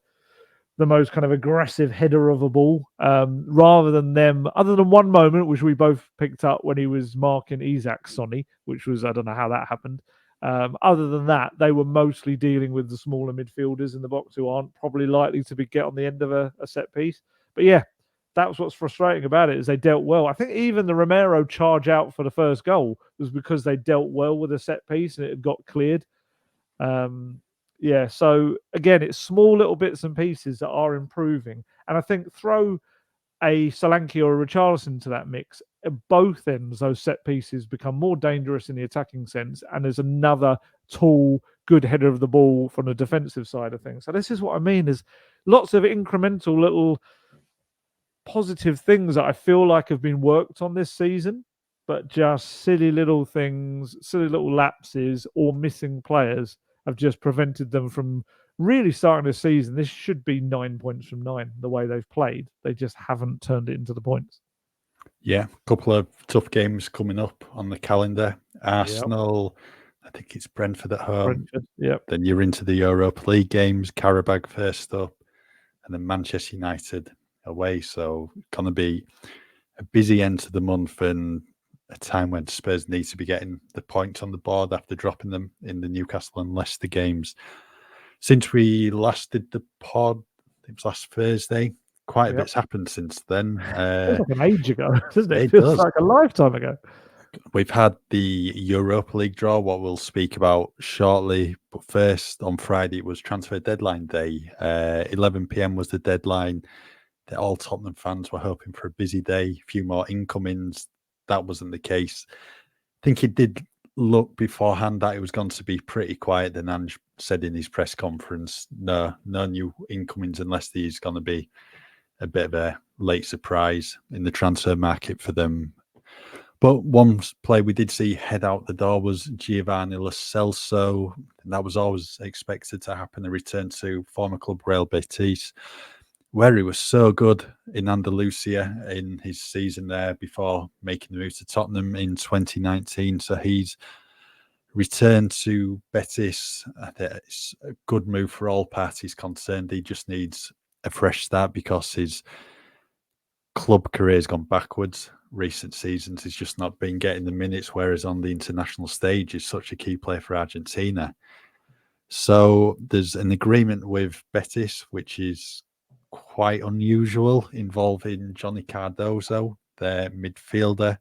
most kind of aggressive header of a ball. Rather than them, other than one moment which we both picked up when he was marking Isak Sonny, which was, I don't know how that happened. Other than that, they were mostly dealing with the smaller midfielders in the box who aren't probably likely to get on the end of a set piece. But yeah, that's what's frustrating about it, is they dealt well. I think even the Romero charge out for the first goal was because they dealt well with a set piece and it had got cleared. Yeah, so again, it's small little bits and pieces that are improving. And I think throw a Solanke or a Richarlison to that mix, at both ends, those set pieces become more dangerous in the attacking sense. And there's another tall, good header of the ball from the defensive side of things. So this is what I mean, is lots of incremental little positive things that I feel like have been worked on this season, but just silly little things, silly little lapses or missing players have just prevented them from really starting the season. This should be 9 points from 9, the way they've played. They just haven't turned it into the points. Yeah, a couple of tough games coming up on the calendar. Arsenal, I think it's Brentford at home. Yep. Then you're into the Europa League games, Karabag first up, and then Manchester United away. So it's going to be a busy end to the month and a time when Spurs need to be getting the points on the board after dropping them in the Newcastle and Leicester games. Since we last did the pod, it was last Thursday, quite a bit's happened since then. Feels like an age ago, doesn't it? It Feels does. like a lifetime ago. We've had the Europa League draw, what we'll speak about shortly. But first, on Friday, it was transfer deadline day. 11 p.m. was the deadline. All Tottenham fans were hoping for a busy day, a few more incomings. That wasn't the case. I think it did look beforehand that it was going to be pretty quiet. Then Ange said in his press conference, no new incomings unless there's going to be a bit of a late surprise in the transfer market for them. But one play we did see head out the door was Giovanni Lo Celso, and that was always expected to happen, a return to former club Real Betis, where he was so good in Andalusia in his season there before making the move to Tottenham in 2019. So he's returned to Betis. I think it's a good move for all parties concerned. He just needs a fresh start because his club career has gone backwards recent seasons. He's just not been getting the minutes, whereas on the international stage he's such a key player for Argentina. So there's an agreement with Betis, which is quite unusual, involving Johnny Cardozo, their midfielder.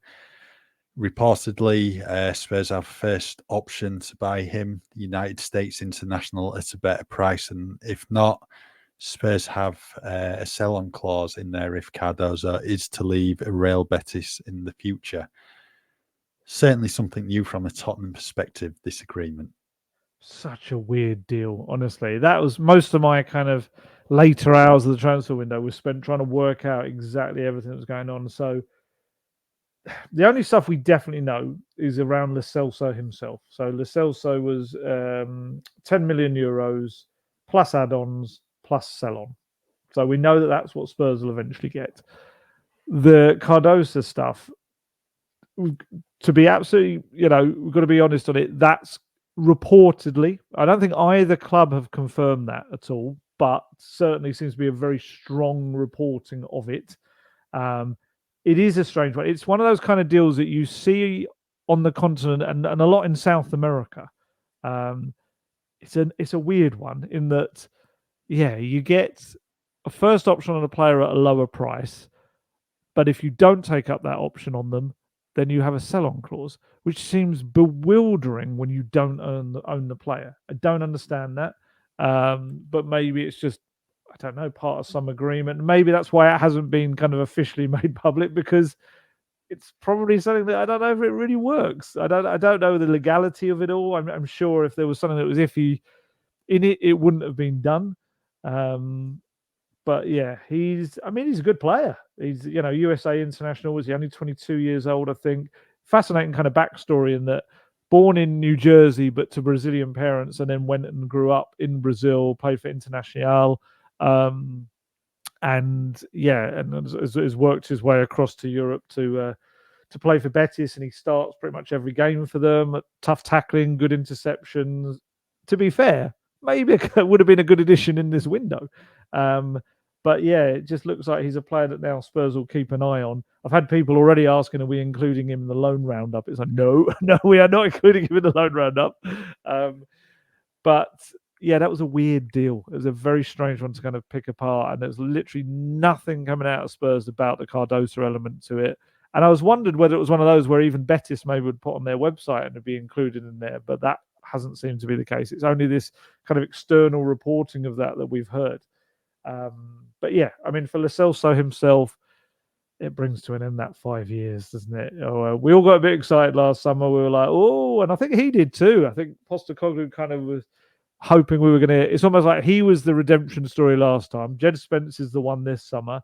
Reportedly, Spurs have first option to buy him, United States international, at a better price. And if not, Spurs have a sell-on clause in there if Cardozo is to leave Real Betis in the future. Certainly something new from a Tottenham perspective, this agreement. Such a weird deal, honestly. That was most of my kind of later hours of the transfer window was spent trying to work out exactly everything that was going on. So the only stuff we definitely know is around Lo Celso himself. So Lo Celso was 10 million euros plus add-ons plus sell-on. So we know that that's what Spurs will eventually get. The Cardoso stuff, to be absolutely, we've got to be honest on it, that's reportedly, I don't think either club have confirmed that at all, but certainly seems to be a very strong reporting of it. It is a strange one. It's one of those kind of deals that you see on the continent and a lot in South America. It's a weird one in that, you get a first option on a player at a lower price, but if you don't take up that option on them, then you have a sell-on clause, which seems bewildering when you don't own the player. I don't understand that, but maybe it's just, I don't know, part of some agreement. Maybe that's why it hasn't been kind of officially made public, because it's probably something that I don't know if it really works. I don't know the legality of it all. I'm sure if there was something that was iffy in it, it wouldn't have been done. But yeah, he's a good player. He's, USA international. Was he only 22 years old, I think? Fascinating kind of backstory in that born in New Jersey, but to Brazilian parents, and then went and grew up in Brazil, played for Internacional. And has worked his way across to Europe to play for Betis, and he starts pretty much every game for them. Tough tackling, good interceptions. To be fair, maybe it would have been a good addition in this window. But yeah, it just looks like he's a player that now Spurs will keep an eye on. I've had people already asking, are we including him in the loan roundup? It's like, no, we are not including him in the loan roundup. But yeah, that was a weird deal. It was a very strange one to kind of pick apart. And there's literally nothing coming out of Spurs about the Cardoso element to it. And I was wondered whether it was one of those where even Betis maybe would put on their website and it'd be included in there. But that hasn't seemed to be the case. It's only this kind of external reporting of that we've heard. But yeah, I mean, for Lo Celso himself, it brings to an end that 5 years, doesn't it? We all got a bit excited last summer. We were like, oh, and I think he did too. I think Postecoglou kind of was hoping we were going to... It's almost like he was the redemption story last time. Jed Spence is the one this summer.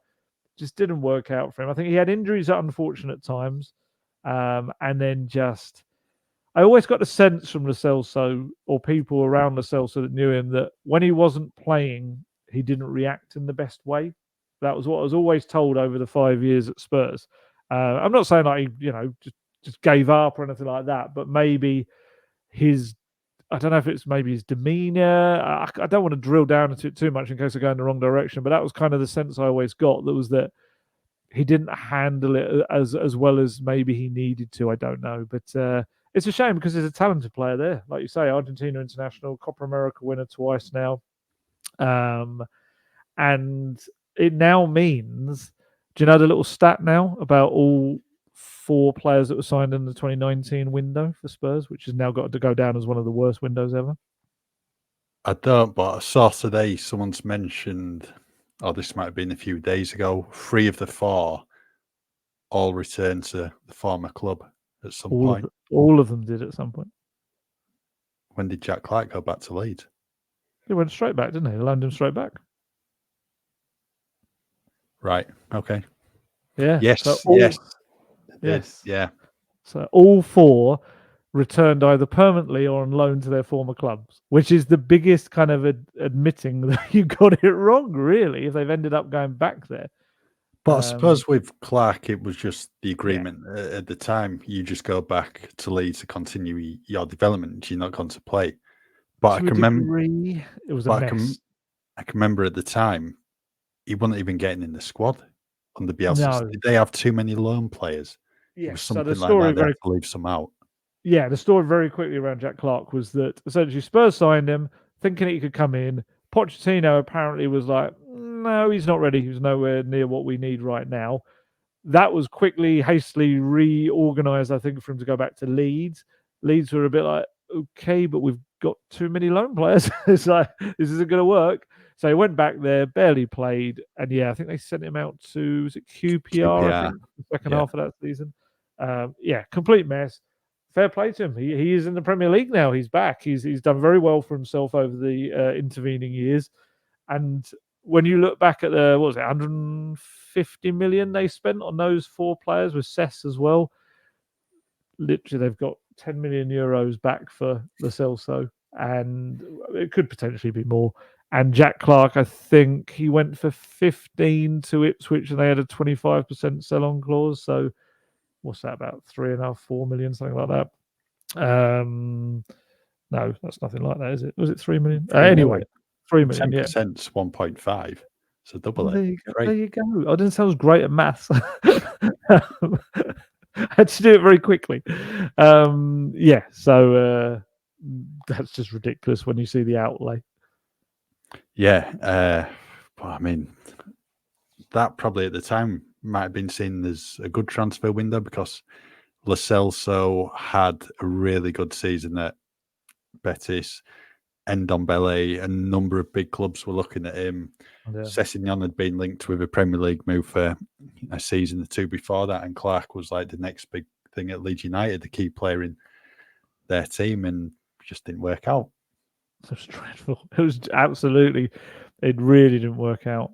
Just didn't work out for him. I think he had injuries at unfortunate times. And then just... I always got the sense from Lo Celso, or people around Lo Celso that knew him, that when he wasn't playing, he didn't react in the best way. That was what I was always told over the 5 years at Spurs. I'm not saying like he, just gave up or anything like that, but maybe I don't know if it's maybe his demeanour. I don't want to drill down into it too much in case I go in the wrong direction, but that was kind of the sense I always got, that he didn't handle it as well as maybe he needed to. I don't know, but it's a shame because he's a talented player there. Like you say, Argentina international, Copa America winner twice now. And it now means, do you know the little stat now about all 4 players that were signed in the 2019 window for Spurs, which has now got to go down as one of the worst windows ever? I don't, but I saw today someone's mentioned, this might have been a few days ago, 3 of the 4 all returned to the former club at some point. All of them did at some point. When did Jack Clark go back to Leeds? He went straight back, didn't he? They loaned him straight back. Right. Okay. Yeah. Yes. So Yes. Yeah. So all 4 returned either permanently or on loan to their former clubs, which is the biggest kind of admitting that you got it wrong, really, if they've ended up going back there. But I suppose with Clark, it was just the agreement at the time. You just go back to Leeds to continue your development. You're not going to play. But I can remember it was a mess. I can remember at the time he wasn't even getting in the squad under Bielsa. No. Did they have too many loan players? Yeah. So the story they had to leave some out. Yeah, the story very quickly around Jack Clark was that essentially Spurs signed him thinking he could come in. Pochettino apparently was like, no, he's not ready. He's nowhere near what we need right now. That was hastily reorganised, I think, for him to go back to Leeds. Leeds were a bit like, okay, but we've got too many loan players. It's like, this isn't going to work. So he went back there, barely played. And yeah, I think they sent him out to, was it QPR? I think, the second half of that season. Complete mess. Fair play to him. He is in the Premier League now. He's back. He's done very well for himself over the intervening years. And when you look back at 150 million they spent on those 4 players with Cess as well. Literally, they've got 10 million euros back for Lo Celso, and it could potentially be more. And Jack Clark, I think he went for 15 to Ipswich, and they had a 25% sell-on clause. So what's that, about 3.5, 4 million, something like that? No, that's nothing like that, is it? Was it 3 million? Anyway, 3 million. 10%'s 1.5. So double it. There you go. I didn't sound great at maths. I had to do it very quickly. So that's just ridiculous when you see the outlay. Yeah. But I mean, that probably at the time might have been seen as a good transfer window because Lo Celso had a really good season at Betis. Ndombele, a number of big clubs were looking at him. Yeah. Sessegnon had been linked with a Premier League move for a season or 2 before that, and Clark was like the next big thing at Leeds United, the key player in their team, and just didn't work out. It was dreadful. It was absolutely, it really didn't work out.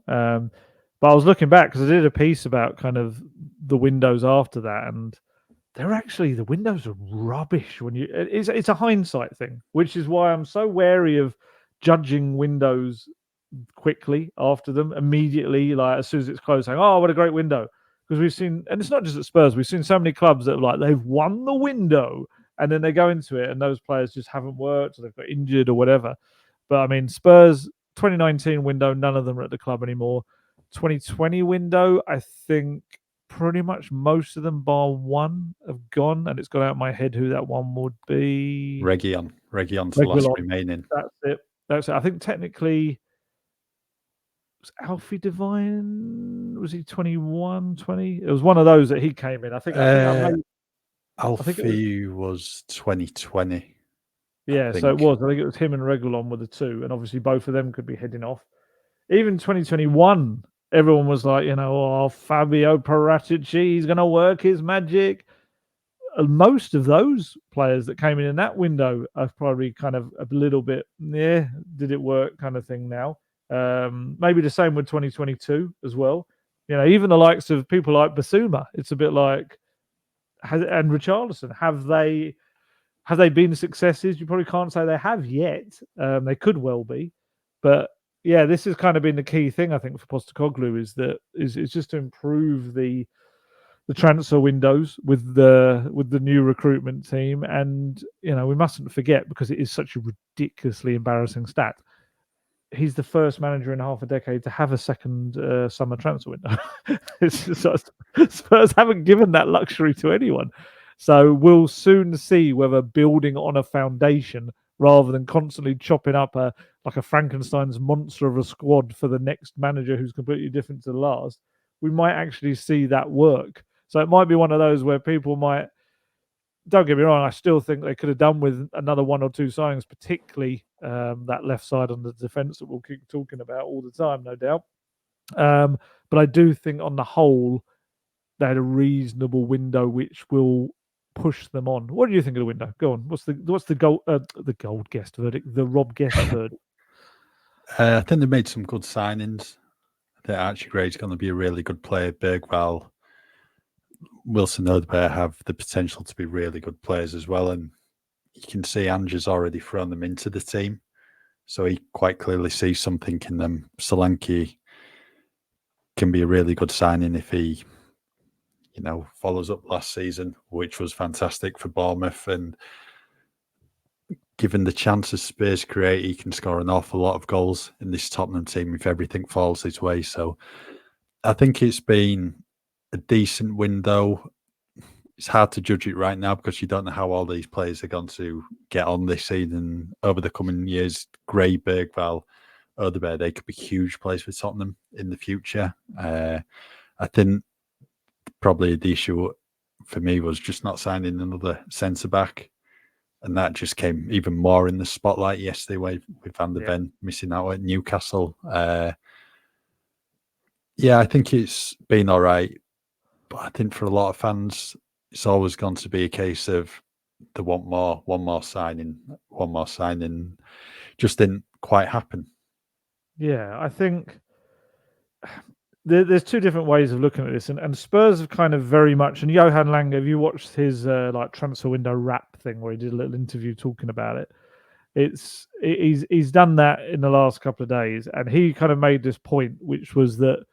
But I was looking back because I did a piece about kind of the windows after that, and the windows are rubbish when you. It's a hindsight thing, which is why I'm so wary of judging windows quickly after them immediately, like as soon as it's closed, saying, "Oh, what a great window!" Because we've seen, and it's not just at Spurs. We've seen so many clubs that are like they've won the window, and then they go into it, and those players just haven't worked, or they've got injured, or whatever. But I mean, Spurs 2019 window, none of them are at the club anymore. 2020 window, I think pretty much most of them, bar one, have gone, and it's gone out of my head who that one would be. Reguilon's the last Reguilon. remaining. That's it. I think technically was Alfie Devine. Was he 21, 20? It was one of those that he came in. I think Alfie was 2020. Yeah, so it was. I think it was him and Reguilon were the two, and obviously both of them could be heading off. Even 2021, everyone was like, oh, Fabio Paratici, he's going to work his magic. Most of those players that came in that window are probably kind of a little bit, did it work kind of thing now. Maybe the same with 2022 as well. Even the likes of people like Basuma, it's a bit like, and Richarlison, have they been successes? You probably can't say they have yet. They could well be, but yeah, this has kind of been the key thing I think for Postecoglou is just to improve the transfer windows with the new recruitment team, and we mustn't forget, because it is such a ridiculously embarrassing stat. He's the first manager in half a decade to have a second summer transfer window. Spurs haven't given that luxury to anyone. So we'll soon see whether building on a foundation rather than constantly chopping up like a Frankenstein's monster of a squad for the next manager who's completely different to the last, we might actually see that work. So it might be one of those where people might, don't get me wrong, I still think they could have done with another one or two signings, particularly that left side on the defence that we'll keep talking about all the time, no doubt. But I do think on the whole, they had a reasonable window which will push them on. What do you think of the window? Go on. What's the Gold Guest verdict? The Rob Guest verdict? I think they made some good signings. I think Archie Gray's going to be a really good player. Bergwall, Wilson Odobert have the potential to be really good players as well. And you can see Ange's already thrown them into the team. So he quite clearly sees something in them. Solanke can be a really good signing if he, follows up last season, which was fantastic for Bournemouth. And given the chances Spurs create, he can score an awful lot of goals in this Tottenham team if everything falls his way. So I think it's been a decent window. It's hard to judge it right now because you don't know how all these players are going to get on this season over the coming years. Gray, Bergwall, Odobert, they could be huge players for Tottenham in the future. I think probably the issue for me was just not signing another centre-back. And that just came even more in the spotlight yesterday with Van der Ven missing out at Newcastle. I think it's been all right. But I think for a lot of fans, it's always going to be a case of they want more, one more signing. Just didn't quite happen. Yeah, I think there's two different ways of looking at this, and Spurs have kind of very much. And Johan Lange, have you watched his like transfer window rap thing where he did a little interview talking about it? He's done that in the last couple of days, and he kind of made this point, which was that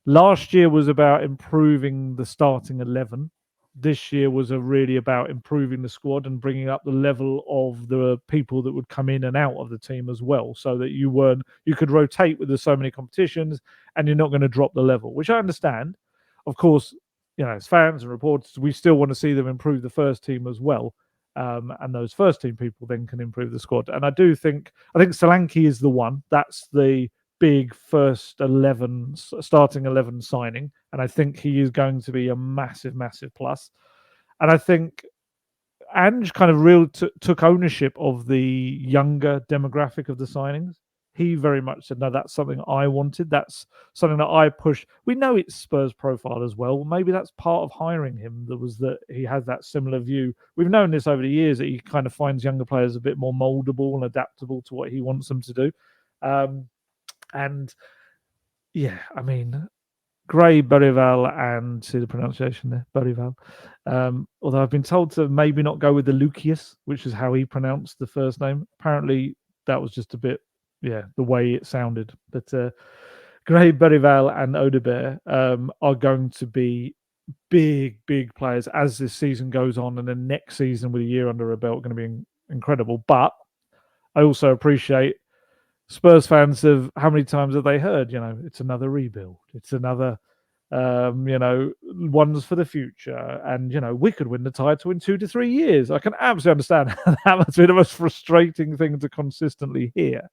last year was about improving the starting 11. This year was really about improving the squad and bringing up the level of the people that would come in and out of the team as well, so that you could rotate with so many competitions and you're not going to drop the level, which I understand. Of course, as fans and reporters, we still want to see them improve the first team as well. And those first team people then can improve the squad. And I think Solanke is the one. That's the big first 11 starting 11 signing, and I think he is going to be a massive plus. And I think Ange kind of took ownership of the younger demographic of the signings. He very much said, no, that's something I wanted. That's something that I push. We know it's Spurs profile as well. Maybe that's part of hiring him. That he has that similar view. We've known this over the years, that he kind of finds younger players a bit more moldable and adaptable to what he wants them to do. And yeah, I mean, Gray, Berival, and see the pronunciation there, Berival. Although I've been told to maybe not go with the Lucius, which is how he pronounced the first name. Apparently, that was just a bit, the way it sounded. But Gray, Berival, and Audebert are going to be big players as this season goes on, and then next season with a year under a belt going to be incredible. But I also appreciate Spurs fans have how many times have they heard, it's another rebuild, it's another ones for the future, and we could win the title in 2 to 3 years. I can absolutely understand that must be the most frustrating thing to consistently hear,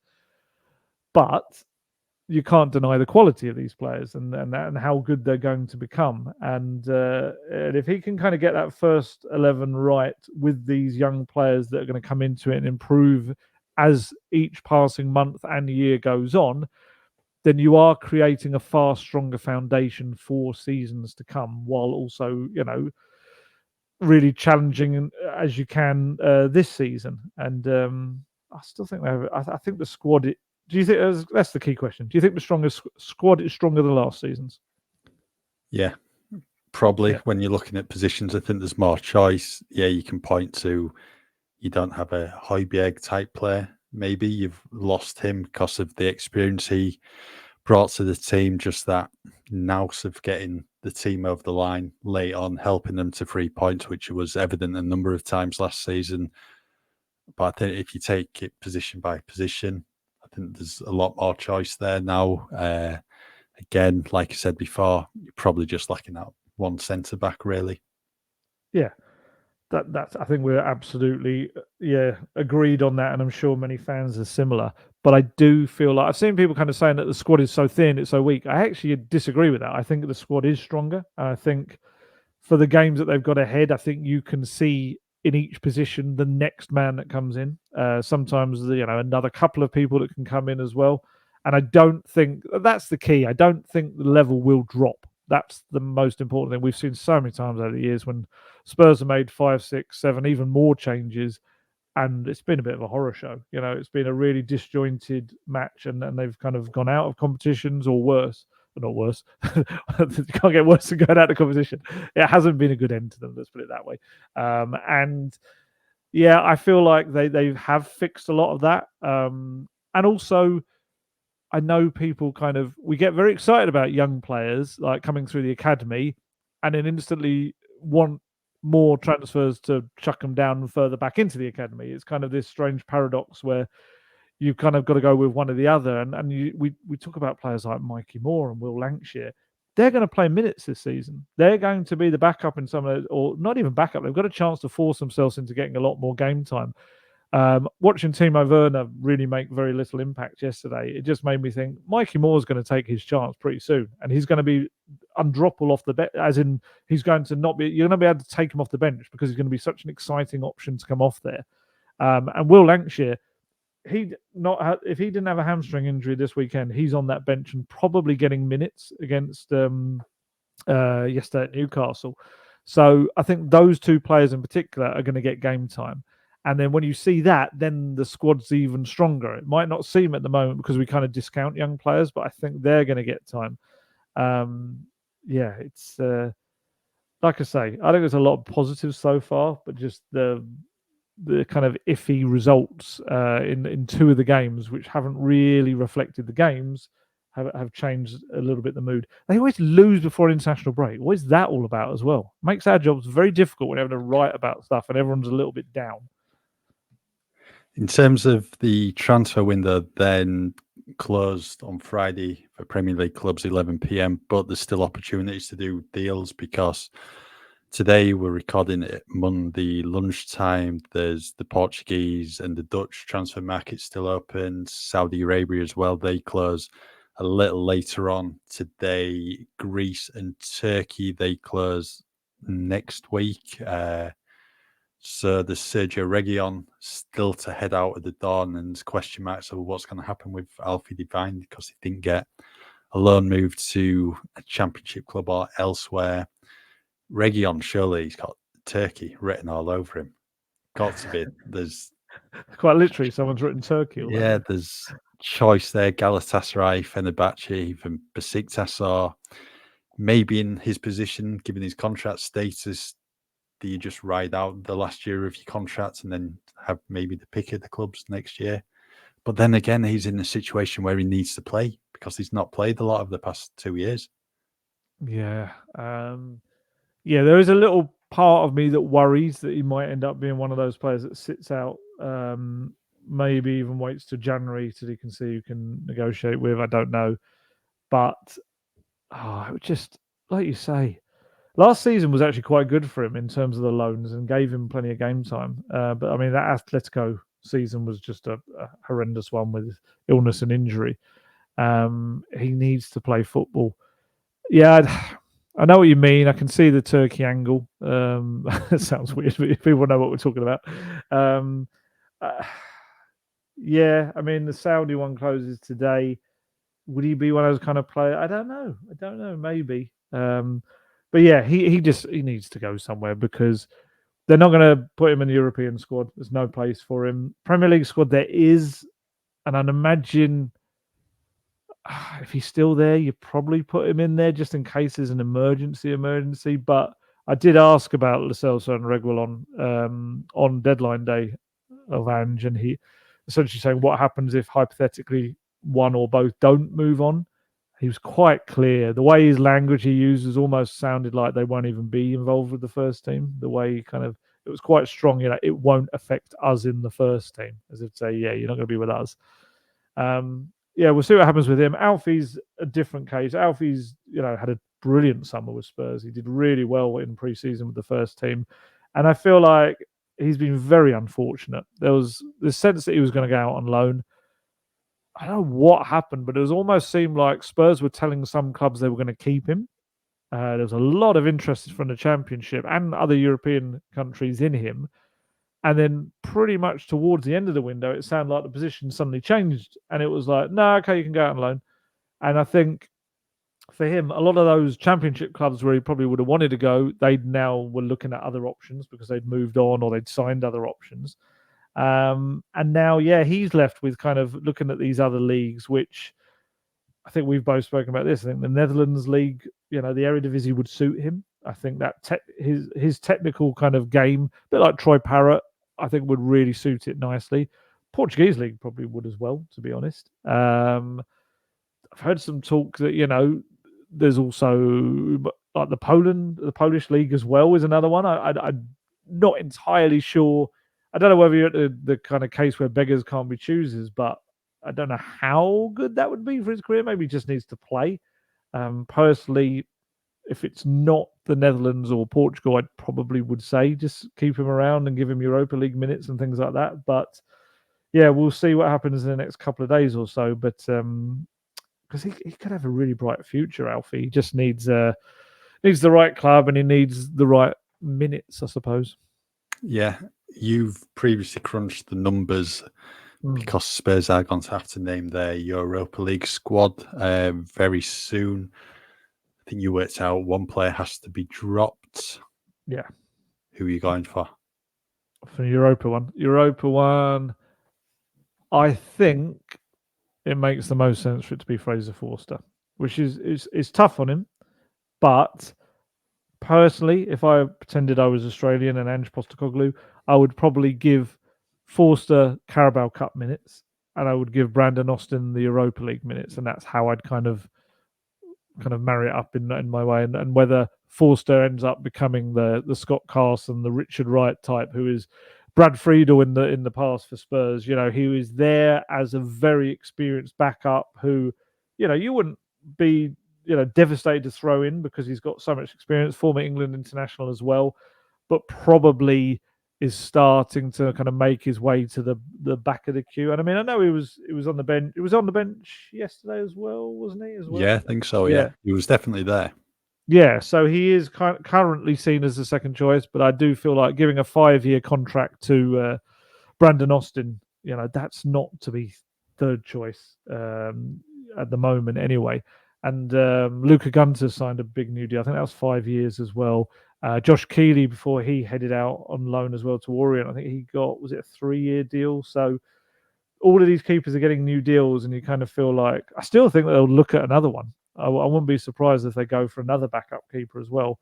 but you can't deny the quality of these players and how good they're going to become. And if he can kind of get that first 11 right with these young players that are going to come into it and improve as each passing month and year goes on, then you are creating a far stronger foundation for seasons to come, while also, really challenging as you can this season. And I still think I think the squad. Do you think that's the key question? Do you think the strongest squad is stronger than last season's? Yeah, probably. When you're looking at positions, I think there's more choice. Yeah, you can point to you don't have a Højbjerg type player. Maybe you've lost him because of the experience he brought to the team, just that nous of getting the team over the line late on, helping them to 3 points, which was evident a number of times last season. But I think if you take it position by position, I think there's a lot more choice there now. Again, like I said before, you're probably just lacking out one centre back, really. Yeah. That's I think we're absolutely agreed on that, and I'm sure many fans are similar. But I do feel like I've seen people kind of saying that the squad is so thin, it's so weak. I actually disagree with that. I think the squad is stronger. And I think for the games that they've got ahead, I think you can see in each position the next man that comes in. Sometimes another couple of people that can come in as well. And I don't think that's the key. I don't think the level will drop. That's the most important thing. We've seen so many times over the years when Spurs have made 5, 6, 7, even more changes, and it's been a bit of a horror show. It's been a really disjointed match, and they've kind of gone out of competitions, or worse, but not worse. You can't get worse than going out of competition. It hasn't been a good end to them, let's put it that way. And yeah, I feel like they have fixed a lot of that. And also, I know people we get very excited about young players like coming through the academy, and then instantly want more transfers to chuck them down further back into the academy. It's kind of this strange paradox where you've kind of got to go with one or the other. And we talk about players like Mikey Moore and Will Lancashire. They're going to play minutes this season. They're going to be the backup in some of, or not even backup. They've got a chance to force themselves into getting a lot more game time. Watching Timo Werner really make very little impact yesterday, it just made me think Mikey Moore's going to take his chance pretty soon, and he's going to be undroppable off the bench, as in he's going to not be, you're going to be able to take him off the bench because he's going to be such an exciting option to come off there. And Will Lancashire, if he didn't have a hamstring injury this weekend, he's on that bench and probably getting minutes against yesterday at Newcastle. So I think those two players in particular are going to get game time. And then when you see that, then the squad's even stronger. It might not seem at the moment because we kind of discount young players, but I think they're going to get time. It's like I say, I think there's a lot of positives so far, but just the kind of iffy results in two of the games, which haven't really reflected the games, have changed a little bit the mood. They always lose before international break. What is that all about as well? Makes our jobs very difficult when having to write about stuff and everyone's a little bit down. In terms of the transfer window, then closed on Friday for Premier League clubs, 11 p.m, but there's still opportunities to do deals because today we're recording it Monday lunchtime. There's the Portuguese and the Dutch transfer market still open. Saudi Arabia as well. They close a little later on today. Greece and Turkey, they close next week. So there's Sergio Reguilon still to head out of the door, and there's question marks over what's going to happen with Alfie Devine because he didn't get a loan move to a championship club or elsewhere. Reguilon, surely he's got Turkey written all over him. Got to be. There's quite literally someone's written Turkey. Yeah, there's choice there. Galatasaray, Fenerbahce, even Besiktas are maybe in his position, given his contract status, do you just ride out the last year of your contract and then have maybe the pick of the clubs next year? But then again, he's in a situation where he needs to play because he's not played a lot of the past 2 years. Yeah. Yeah, there is a little part of me that worries that he might end up being one of those players that sits out, maybe even waits to January till he can see who can negotiate with. I don't know. But it was just, like you say, last season was actually quite good for him in terms of the loans and gave him plenty of game time. But I mean, that Atletico season was just a horrendous one with illness and injury. He needs to play football. Yeah, I know what you mean. I can see the Turkey angle. It sounds weird, but people know what we're talking about. Yeah, I mean, the Saudi one closes today. Would he be one of those kind of players? I don't know. Maybe. But yeah, he needs to go somewhere because they're not going to put him in the European squad. There's no place for him. Premier League squad there is, and I'd imagine if he's still there, you probably put him in there just in case there's an emergency. But I did ask about Lo Celso and Reguilon on deadline day of Ange, and he essentially saying what happens if hypothetically one or both don't move on. He was quite clear. The way his language he uses almost sounded like they won't even be involved with the first team. The way he it was quite strong. It won't affect us in the first team, as if to say, yeah, you're not going to be with us. Yeah, we'll see what happens with him. Alfie's a different case. Alfie's, had a brilliant summer with Spurs. He did really well in pre-season with the first team. And I feel like he's been very unfortunate. There was the sense that he was going to go out on loan. I don't know what happened, but it was almost seemed like Spurs were telling some clubs they were going to keep him. There was a lot of interest from the Championship and other European countries in him. And then pretty much towards the end of the window, it sounded like the position suddenly changed. And it was like, no, okay, you can go out on loan. And I think for him, a lot of those Championship clubs where he probably would have wanted to go, they now were looking at other options because they'd moved on or they'd signed other options. And now, yeah, he's left with kind of looking at these other leagues, which I think we've both spoken about this. I think the Netherlands league, the Eredivisie would suit him. I think that his technical kind of game, a bit like Troy Parrott, I think would really suit it nicely. Portuguese league probably would as well, to be honest. I've heard some talk that, there's also like the Polish league as well is another one. I'm not entirely sure. I don't know whether you're at the kind of case where beggars can't be choosers, but I don't know how good that would be for his career. Maybe he just needs to play. Personally, if it's not the Netherlands or Portugal, I probably would say just keep him around and give him Europa League minutes and things like that. But yeah, we'll see what happens in the next couple of days or so. But because he could have a really bright future, Alfie. He just needs the right club and he needs the right minutes, I suppose. Yeah, you've previously crunched the numbers because Spurs are going to have to name their Europa League squad very soon. I think you worked out one player has to be dropped. Yeah. Who are you going for? For Europa one, I think it makes the most sense for it to be Fraser Forster, which is tough on him. But personally, if I pretended I was Australian and Ange Postecoglou, I would probably give Forster Carabao Cup minutes and I would give Brandon Austin the Europa League minutes, and that's how I'd kind of marry it up in my way. And whether Forster ends up becoming the Scott Carson, the Richard Wright type, who is Brad Friedel in the past for Spurs, he was there as a very experienced backup who, you wouldn't be devastated to throw in because he's got so much experience, former England international as well, but probably is starting to kind of make his way to the back of the queue. And I mean, I know he was on the bench. He was on the bench yesterday as well, wasn't he? As well, yeah, I think so. Yeah, he was definitely there. Yeah, so he is currently seen as the second choice, but I do feel like giving a 5-year contract to Brandon Austin, that's not to be third choice at the moment anyway. And Luca Gunter signed a big new deal. I think that was 5 years as well. Josh Keeley, before he headed out on loan as well to Orient, I think he got, was it a 3-year deal? So all of these keepers are getting new deals, and you kind of feel like, I still think they'll look at another one. I wouldn't be surprised if they go for another backup keeper as well.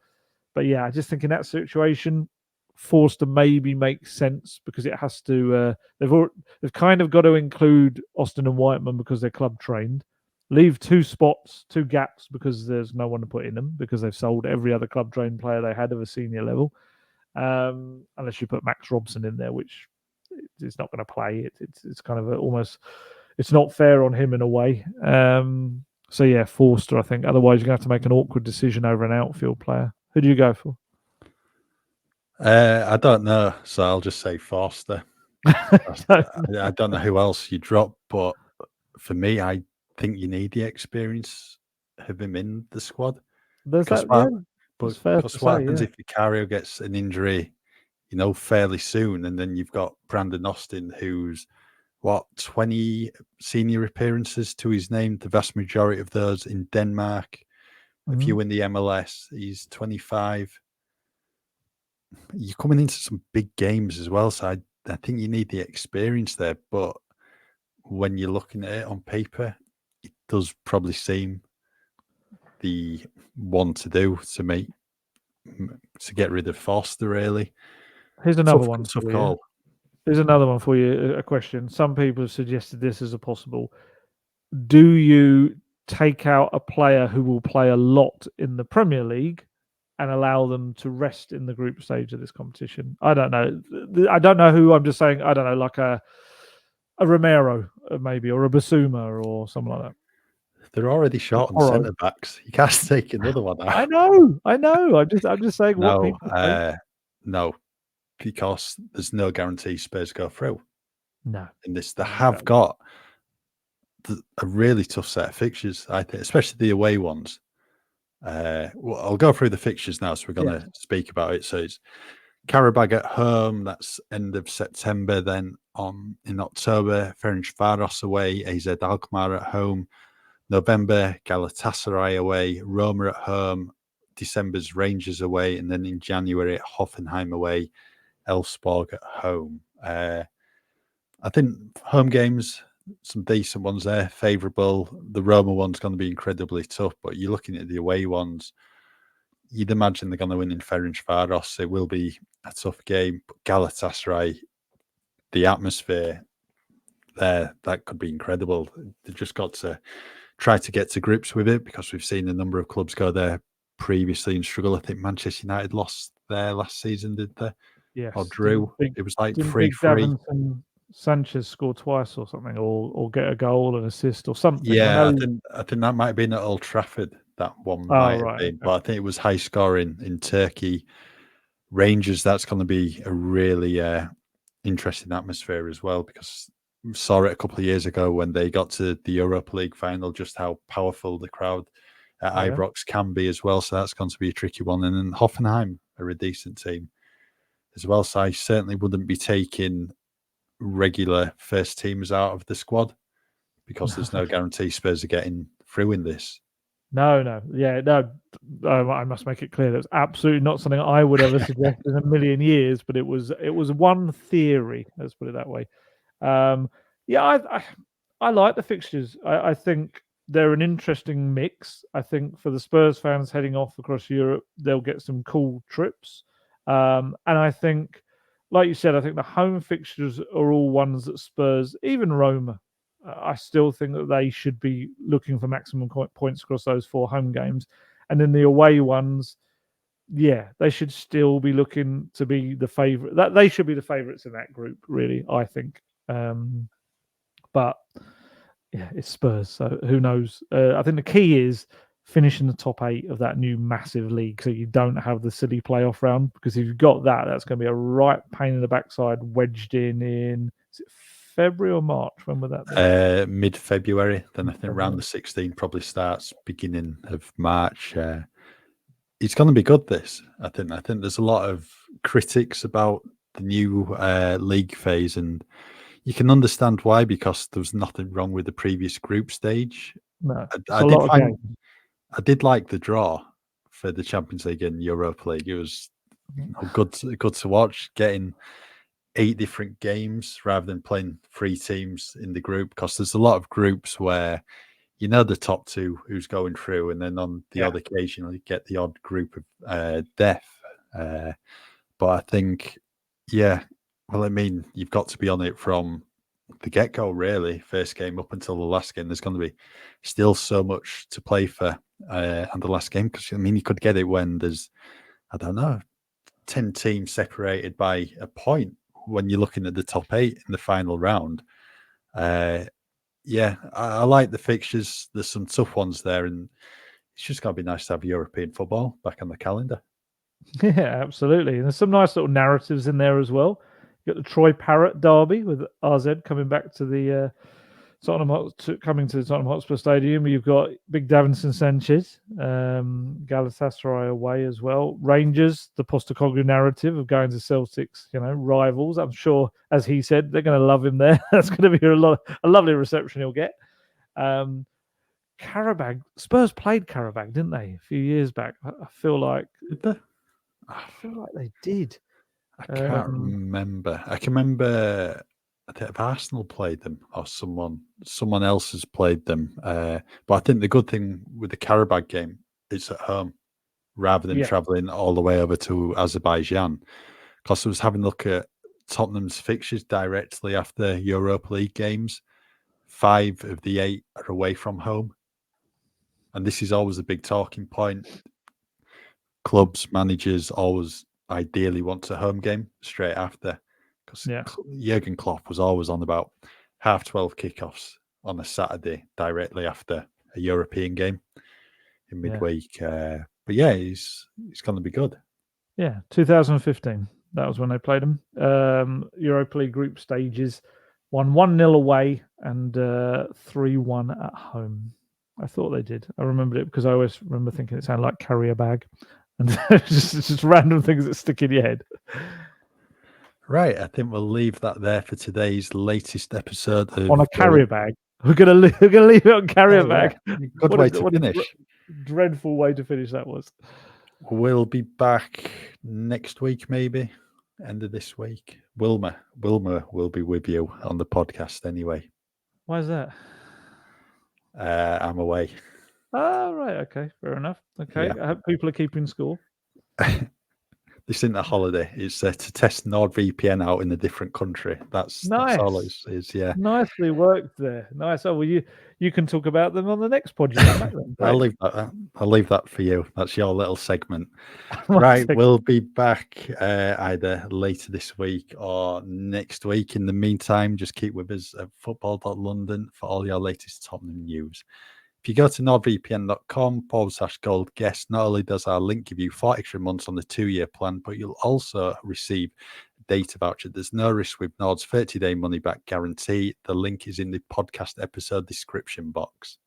But yeah, I just think in that situation, Forster maybe makes sense because it has to. They've kind of got to include Austin and Whiteman because they're club trained. Leave 2 spots, 2 gaps because there's no one to put in them because they've sold every other club trained player they had of a senior level. Unless you put Max Robson in there, which is not going to play. It's kind of almost. It's not fair on him in a way. So yeah, Forster, I think. Otherwise, you're going to have to make an awkward decision over an outfield player. Who do you go for? I don't know, so I'll just say Forster. I don't know who else you drop, but for me, I think you need the experience of him in the squad. There's Because that, yeah, but fair because to what say, happens yeah. if Vicario gets an injury, fairly soon, and then you've got Brandon Austin, who's 20 senior appearances to his name, the vast majority of those in Denmark. If you win the MLS, he's 25. You're coming into some big games as well, so I think you need the experience there. But when you're looking at it on paper, it does probably seem the one to do to get rid of Foster. Really, Here's another one tough for call. you. Here's another one for you. A question. Some people have suggested this as a possible. Do you take out a player who will play a lot in the Premier League and allow them to rest in the group stage of this competition? I don't know. I don't know who. I'm just saying. I don't know, like a Romero maybe, or a Basuma or something like that. They're already short on centre backs. You can't take another one out. I know. I'm just saying what people say. No, because there's no guarantee Spurs go through. No, in this, they have got a really tough set of fixtures, I think, especially the away ones. Well, I'll go through the fixtures now, so we're going to speak about it. So it's Karabag at home. That's end of September. Then in October, Ferencvaros away, AZ Alkmaar at home. November, Galatasaray away, Roma at home. December's Rangers away, and then in January, Hoffenheim away, Elfsborg at home. I think home games, some decent ones there, favourable. The Roma one's going to be incredibly tough, but you're looking at the away ones, you'd imagine they're going to win in Ferencvaros. It will be a tough game, but Galatasaray, the atmosphere there, that could be incredible. They've just got to try to get to grips with it because we've seen a number of clubs go there previously and struggle. I think Manchester United lost there last season, did they? Yes. Or drew. It was like 3-3. Sanchez score twice or something, or get a goal, an assist or something. Yeah, I think that might have been at Old Trafford. That one might have been, but I think it was high scoring in Turkey. Rangers, that's going to be a really interesting atmosphere as well, because we saw it a couple of years ago when they got to the Europa League final, just how powerful the crowd at Ibrox can be as well. So that's going to be a tricky one. And then Hoffenheim are a decent team as well. So I certainly wouldn't be taking regular first teams out of the squad because there's no guarantee Spurs are getting through in this. No. Yeah, no. I must make it clear that's absolutely not something I would ever suggest in a million years. But it was one theory. Let's put it that way. I like the fixtures. I think they're an interesting mix. I think for the Spurs fans heading off across Europe, they'll get some cool trips. And I think, like you said, I think the home fixtures are all ones that Spurs, even Roma, I still think that they should be looking for maximum points across those 4 home games. And then the away ones, yeah, they should still be looking to be the favourite. That they should be the favourites in that group, really, I think. But yeah, it's Spurs, so who knows? I think the key is finishing the top 8 of that new massive league, so you don't have the silly playoff round. Because if you've got that, that's going to be a right pain in the backside, wedged in is it February or March? When would that be? Mid-February. Then I think round the 16 probably starts beginning of March. It's going to be good. This I think there's a lot of critics about the new league phase, and you can understand why, because there was nothing wrong with the previous group stage. No, I did like the draw for the Champions League and Europa League. It was good to watch, getting 8 different games rather than playing 3 teams in the group, because there's a lot of groups where you know the top two who's going through, and then on the Yeah. odd occasion you get the odd group of death. But I think, yeah, well, I mean, you've got to be on it from the get-go, really. First game up until the last game, there's going to be still so much to play for on the last game, because I mean, you could get it when there's, I don't know, 10 teams separated by a point when you're looking at the top 8 in the final round. Yeah, I like the fixtures. There's some tough ones there, and it's just going to be nice to have European football back on the calendar. Yeah, absolutely. And there's some nice little narratives in there as well. You got the Troy Parrott derby with RZ coming back to the coming to the Tottenham Hotspur Stadium. You've got Big Davinson Sanchez, Galatasaray away as well. Rangers, the Postecoglou narrative of going to Celtic's, rivals. I'm sure, as he said, they're going to love him there. That's going to be a lovely reception he'll get. Karabag, Spurs played Karabag, didn't they, a few years back? I feel like Did they? I feel like they did. I can't remember. I can remember, I think, if Arsenal played them or someone else has played them. But I think the good thing with the Karabag game, it's at home rather than travelling all the way over to Azerbaijan. Because I was having a look at Tottenham's fixtures directly after Europa League games. 5 of the 8 are away from home. And this is always a big talking point. Clubs, managers always ideally want a home game straight after, because Jurgen Klopp was always on about 12:30 kickoffs on a Saturday directly after a European game in midweek. But yeah, he's going to be good. Yeah, 2015. That was when they played them. Europa League group stages, won 1-0 away and 3-1 at home. I thought they did. I remembered it because I always remember thinking it sounded like carrier bag. And just random things that stick in your head. Right, I think we'll leave that there for today's latest episode of on a carrier bag. We're gonna leave it on carrier bag. Good way to finish. Dreadful way to finish that was. We'll be back next week, maybe end of this week. Wilma will be with you on the podcast anyway. Why is that? I'm away. Oh, right. Okay, fair enough. Okay, Yeah. I hope people are keeping score. This isn't a holiday. It's to test NordVPN out in a different country. That's all it is. Yeah. Nicely worked there. Nice. Oh, well, you can talk about them on the next pod. I'll leave that for you. That's your little segment. Right. We'll be back either later this week or next week. In the meantime, just keep with us at football.london for all your latest Tottenham news. If you go to nordvpn.com/gold guest, not only does our link give you 4 extra months on the 2-year plan, but you'll also receive a data voucher. There's no risk with Nord's 30-day money-back guarantee. The link is in the podcast episode description box.